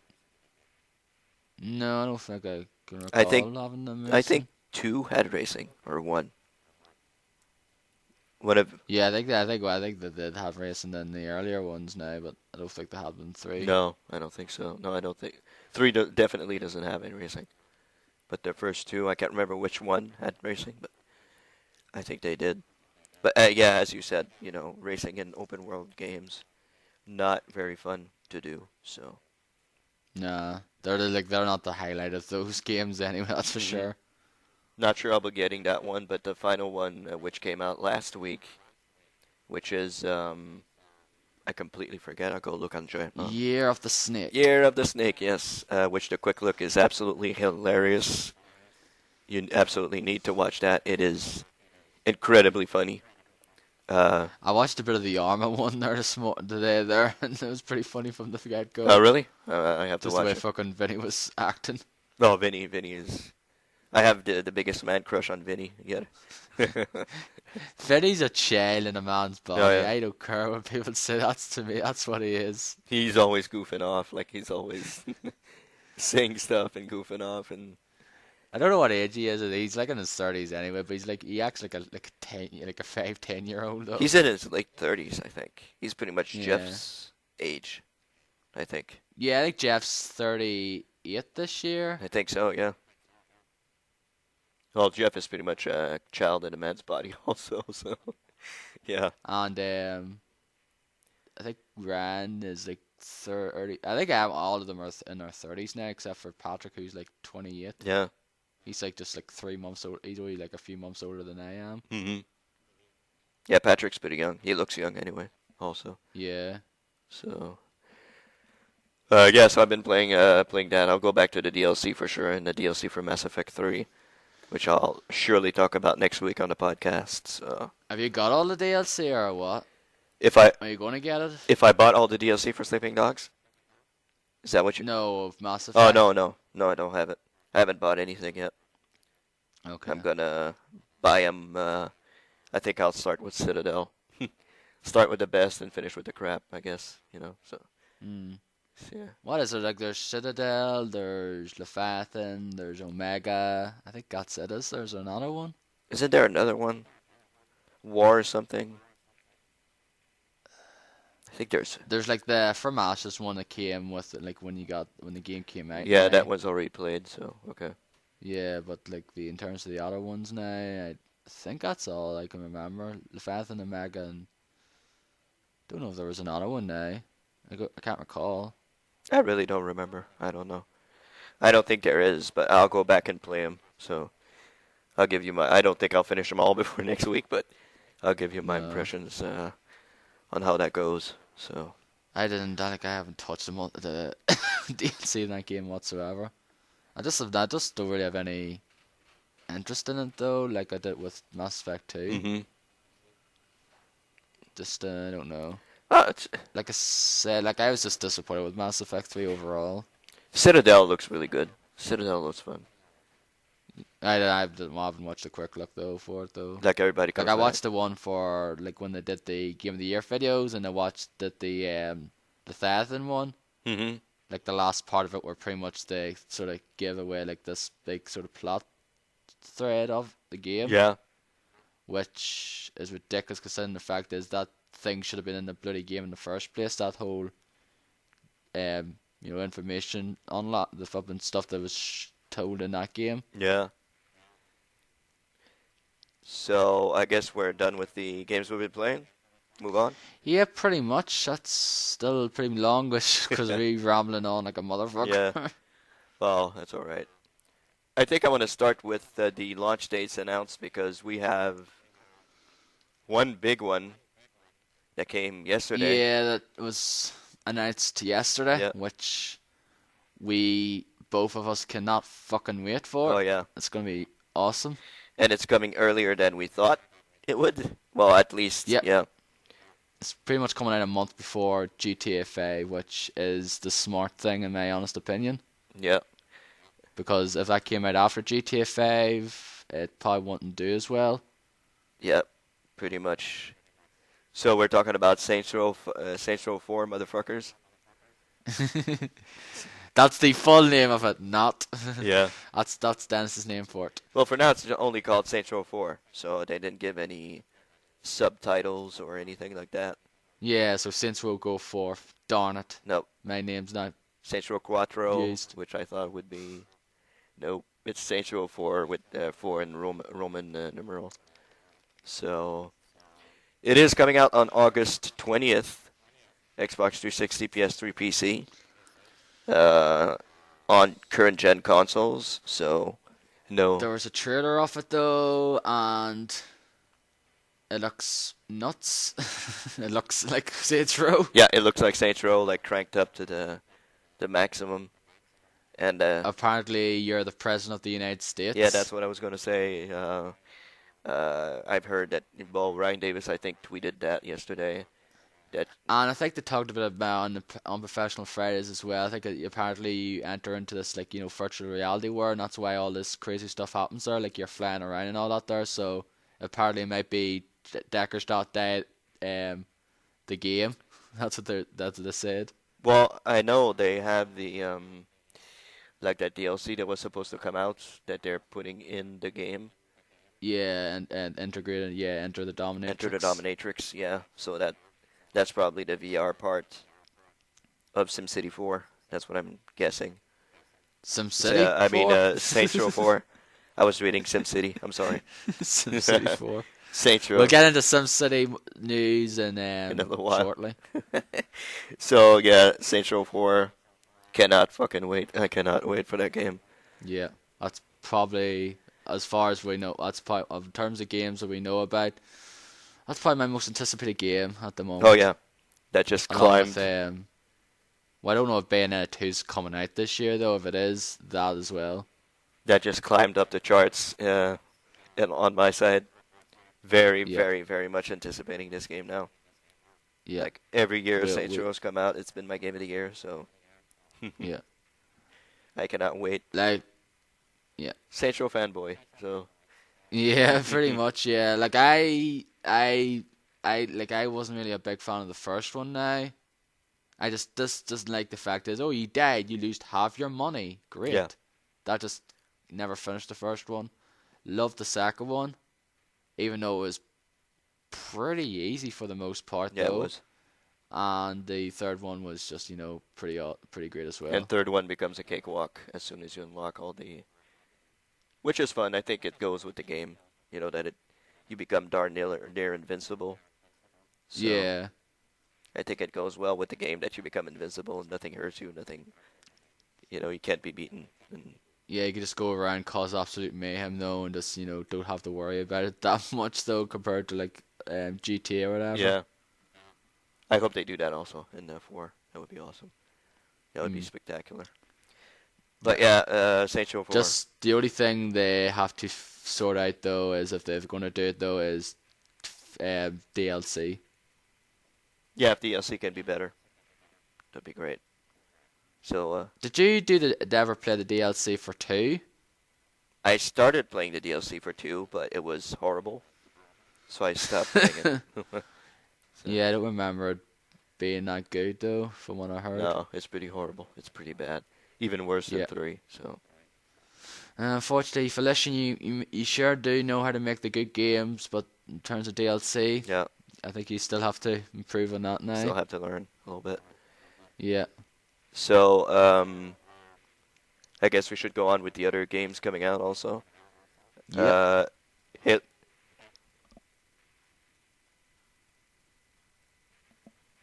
Speaker 1: No, I don't think I can recall
Speaker 2: I think
Speaker 1: having them.
Speaker 2: I think 2 had racing or 1. One of
Speaker 1: Yeah, I think they did have racing in the earlier ones now, but I don't think they had them in 3.
Speaker 2: No, I don't think so. No, I don't think 3 definitely doesn't have any racing. But the first 2, I can't remember which one had racing, but I think they did. But yeah, as you said, racing in open world games, not very fun to do. So
Speaker 1: Nah, they're not the highlight of those games anyway. That's for sure.
Speaker 2: not sure I'll be getting that one, but the final one, which came out last week, which is I completely forget. I'll go look on Giant Bomb.
Speaker 1: Year of the Snake.
Speaker 2: Year of the Snake, yes. Which the quick look is absolutely hilarious. You absolutely need to watch that. It is incredibly funny.
Speaker 1: I watched a bit of the Arma one there today there, and it was pretty funny from the get-go.
Speaker 2: Oh, really? I have to
Speaker 1: Just
Speaker 2: watch
Speaker 1: the way
Speaker 2: it.
Speaker 1: fucking Vinny was acting.
Speaker 2: Oh, Vinny is. I have the biggest man crush on Vinny. Yeah.
Speaker 1: Vinny's a child in a man's body.
Speaker 2: Oh, yeah.
Speaker 1: I don't care when people say that's to me. That's what he is.
Speaker 2: He's always goofing off. Like, he's always saying stuff and goofing off. And
Speaker 1: I don't know what age he is. He's like in his 30s anyway, but he acts like a 5-10-year-old though.
Speaker 2: he's in his late 30s, I think. He's pretty much
Speaker 1: Yeah.
Speaker 2: Jeff's age, I think.
Speaker 1: Yeah, I think Jeff's 38 this year.
Speaker 2: I think so, yeah. Well, Jeff is pretty much a child in a man's body also, so yeah.
Speaker 1: And I think Ryan is like 30. I think all of them are in their 30s now, except for Patrick, who's like 28.
Speaker 2: Yeah.
Speaker 1: He's like just like 3 months old. He's only like a few months older than I am.
Speaker 2: Mm-hmm. Yeah, Patrick's pretty young. He looks young anyway, also.
Speaker 1: Yeah.
Speaker 2: So yeah, so I've been playing that. I'll go back to the DLC for sure, and the DLC for Mass Effect 3, which I'll surely talk about next week on the podcast. So
Speaker 1: Have you got all the DLC or what? Are you going to get it?
Speaker 2: If I bought all the DLC for Sleeping Dogs, is that what you?
Speaker 1: No, of Mass
Speaker 2: Oh
Speaker 1: Effect.
Speaker 2: no, I don't have it. I haven't bought anything yet.
Speaker 1: Okay.
Speaker 2: I'm gonna buy them. I think I'll start with Citadel. Start with the best and finish with the crap, I guess. So yeah.
Speaker 1: What is it like? There's Citadel, there's Leviathan, there's Omega. I think that's it. There's another one.
Speaker 2: Isn't there another one? War or something? I think
Speaker 1: There's like the From Ashes one that came with it, like when the game came out.
Speaker 2: Yeah,
Speaker 1: now.
Speaker 2: that one's already played, so okay.
Speaker 1: Yeah, but like in terms of the other ones now, I think that's all I can remember. Leviathan, Omega, and don't know if there was another one now. I can't recall.
Speaker 2: I really don't remember. I don't know. I don't think there is, but I'll go back and play them. So I'll give you my. I don't think I'll finish them all before next week, but I'll give you my impressions on how that goes. So
Speaker 1: I haven't touched the DLC in that game whatsoever. I just don't really have any interest in it though, like I did with Mass Effect 2.
Speaker 2: Mm-hmm.
Speaker 1: Just I don't know.
Speaker 2: Oh,
Speaker 1: Like I said, like I was just disappointed with Mass Effect 3 overall.
Speaker 2: Citadel looks really good. Citadel looks fun.
Speaker 1: I haven't watched the quick look though for it though.
Speaker 2: Like everybody comes
Speaker 1: Like I
Speaker 2: back.
Speaker 1: watched the one for like when they did the Game of the Year videos, and I watched the Leviathan one.
Speaker 2: Mm-hmm.
Speaker 1: Like the last part of it, where pretty much they sort of give away like this big sort of plot thread of the game.
Speaker 2: Yeah.
Speaker 1: which is ridiculous considering the fact is that thing should have been in the bloody game in the first place. That whole information on the fucking stuff that was told in that game.
Speaker 2: Yeah. So I guess we're done with the games we've been playing. Move on.
Speaker 1: Yeah, pretty much. That's still pretty long because we rambling on like a motherfucker.
Speaker 2: Yeah. Well, that's all right. I think I want to start with the launch dates announced because we have one big one that came yesterday.
Speaker 1: Yeah, that was announced yesterday,
Speaker 2: Yeah.
Speaker 1: which we both of us cannot fucking wait for.
Speaker 2: Oh, yeah.
Speaker 1: It's gonna be awesome.
Speaker 2: And it's coming earlier than we thought it would. Well, at least,
Speaker 1: Yeah.
Speaker 2: yeah.
Speaker 1: It's pretty much coming out a month before GTA 5, which is the smart thing in my honest opinion.
Speaker 2: Yeah.
Speaker 1: Because if that came out after GTA 5, it probably wouldn't do as well.
Speaker 2: Yeah, pretty much. So we're talking about Saints Row 4, motherfuckers.
Speaker 1: That's the full name of it, not.
Speaker 2: Yeah.
Speaker 1: That's Dennis's name for it.
Speaker 2: Well, for now it's only called Saints Row 4, so they didn't give any subtitles or anything like that.
Speaker 1: Yeah, so Saints Row Go 4. Darn it.
Speaker 2: Nope.
Speaker 1: My name's not
Speaker 2: Saints Row Quattro,
Speaker 1: used.
Speaker 2: which I thought would be... Nope. It's Saints Row 4 with 4 in Roman numeral. So... It is coming out on August 20th. Xbox 360, PS3, PC. On current gen consoles, so... No.
Speaker 1: There was a trailer of it though, and it looks nuts. It looks like Saints Row.
Speaker 2: Yeah, it looks like Saints Row, like cranked up to the maximum. And
Speaker 1: apparently, you're the president of the United States.
Speaker 2: yeah, that's what I was going to say. I've heard that. Well, Ryan Davis, I think, tweeted that yesterday. That
Speaker 1: and I think they talked a bit about on Professional Fridays as well. I think apparently you enter into this virtual reality world, and that's why all this crazy stuff happens there. Like you're flying around and all that there. So apparently it might be Deckers dot the game. That's what they said.
Speaker 2: Well, I know they have the like that DLC that was supposed to come out that they're putting in the game.
Speaker 1: Yeah, and integrated. Yeah, Enter the Dominatrix.
Speaker 2: Enter the Dominatrix. Yeah, so that's probably the VR part of SimCity 4. That's what I'm guessing.
Speaker 1: SimCity?
Speaker 2: I mean, Saints Row 4. I was reading SimCity. I'm sorry.
Speaker 1: SimCity 4.
Speaker 2: Saints Row.
Speaker 1: We'll get into SimCity news in a little while. Shortly.
Speaker 2: So, yeah, Saints Row 4. Cannot fucking wait. I cannot wait for that game.
Speaker 1: Yeah, that's probably, as far as we know, that's probably, in terms of games that we know about, that's probably my most anticipated game at the moment.
Speaker 2: Oh, yeah. That just climbed.
Speaker 1: With, well, I don't know if Bayonetta 2 is coming out this year, though. If it is, that as well.
Speaker 2: That just climbed up the charts and on my side. Very, very much anticipating this game now.
Speaker 1: Yeah.
Speaker 2: Like, every year Saints Row's come out, it's been my game of the year, so...
Speaker 1: Yeah.
Speaker 2: I cannot wait.
Speaker 1: Like, yeah.
Speaker 2: Saints Row fanboy, so...
Speaker 1: Yeah, pretty much, yeah. Like, I wasn't really a big fan of the first one now. I just like the fact is, oh, you died, you lost half your money. Great.
Speaker 2: Yeah.
Speaker 1: That just never finished the first one. Loved the second one, even though it was pretty easy for the most part, though.
Speaker 2: Yeah, it was.
Speaker 1: And the third one was just, pretty great as well.
Speaker 2: And third one becomes a cakewalk as soon as you unlock all the... Which is fun. I think it goes with the game. You know, that you become near invincible. So
Speaker 1: yeah.
Speaker 2: I think it goes well with the game that you become invincible and nothing hurts you, nothing... you can't be beaten. And
Speaker 1: yeah, you can just go around, cause absolute mayhem, though, and just, don't have to worry about it that much, though, compared to, GTA or whatever.
Speaker 2: Yeah. I hope they do that also in 4. That would be awesome. That would be spectacular. But yeah, Saints Row 4.
Speaker 1: Just the only thing they have to sort out, though, is if they're going to do it, though, is DLC.
Speaker 2: Yeah, if DLC can be better, that'd be great. So,
Speaker 1: did you ever play the DLC for 2?
Speaker 2: I started playing the DLC for 2, but it was horrible. So I stopped playing it. So.
Speaker 1: Yeah, I don't remember it being that good, though, from what I heard.
Speaker 2: No, it's pretty horrible. It's pretty bad. Even worse than 3, so...
Speaker 1: Unfortunately, Felician, you sure do know how to make the good games, but in terms of DLC.
Speaker 2: Yeah,
Speaker 1: I think you still have to improve on that now.
Speaker 2: still have to learn a little bit.
Speaker 1: Yeah.
Speaker 2: So, I guess we should go on with the other games coming out also.
Speaker 1: Yeah.
Speaker 2: Hit.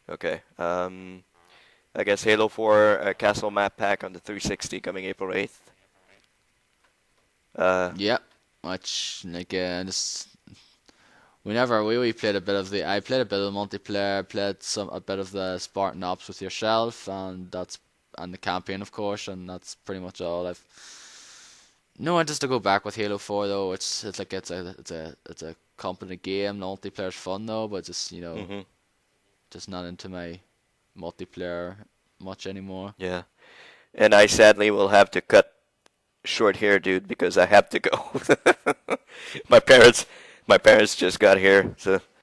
Speaker 2: Okay. I guess Halo 4 Castle Map Pack on the 360 coming April 8th.
Speaker 1: Yeah. Which again, just whenever we played a bit of I played a bit of the multiplayer, played a bit of the Spartan Ops with yourself, and the campaign of course, and that's pretty much all. I've no interest to go back with Halo 4 though. It's like it's a competent game. The multiplayer's fun though, but just
Speaker 2: mhm.
Speaker 1: just not into my multiplayer much anymore.
Speaker 2: Yeah. And I sadly will have to cut short here, dude, because I have to go. My parents just got here, so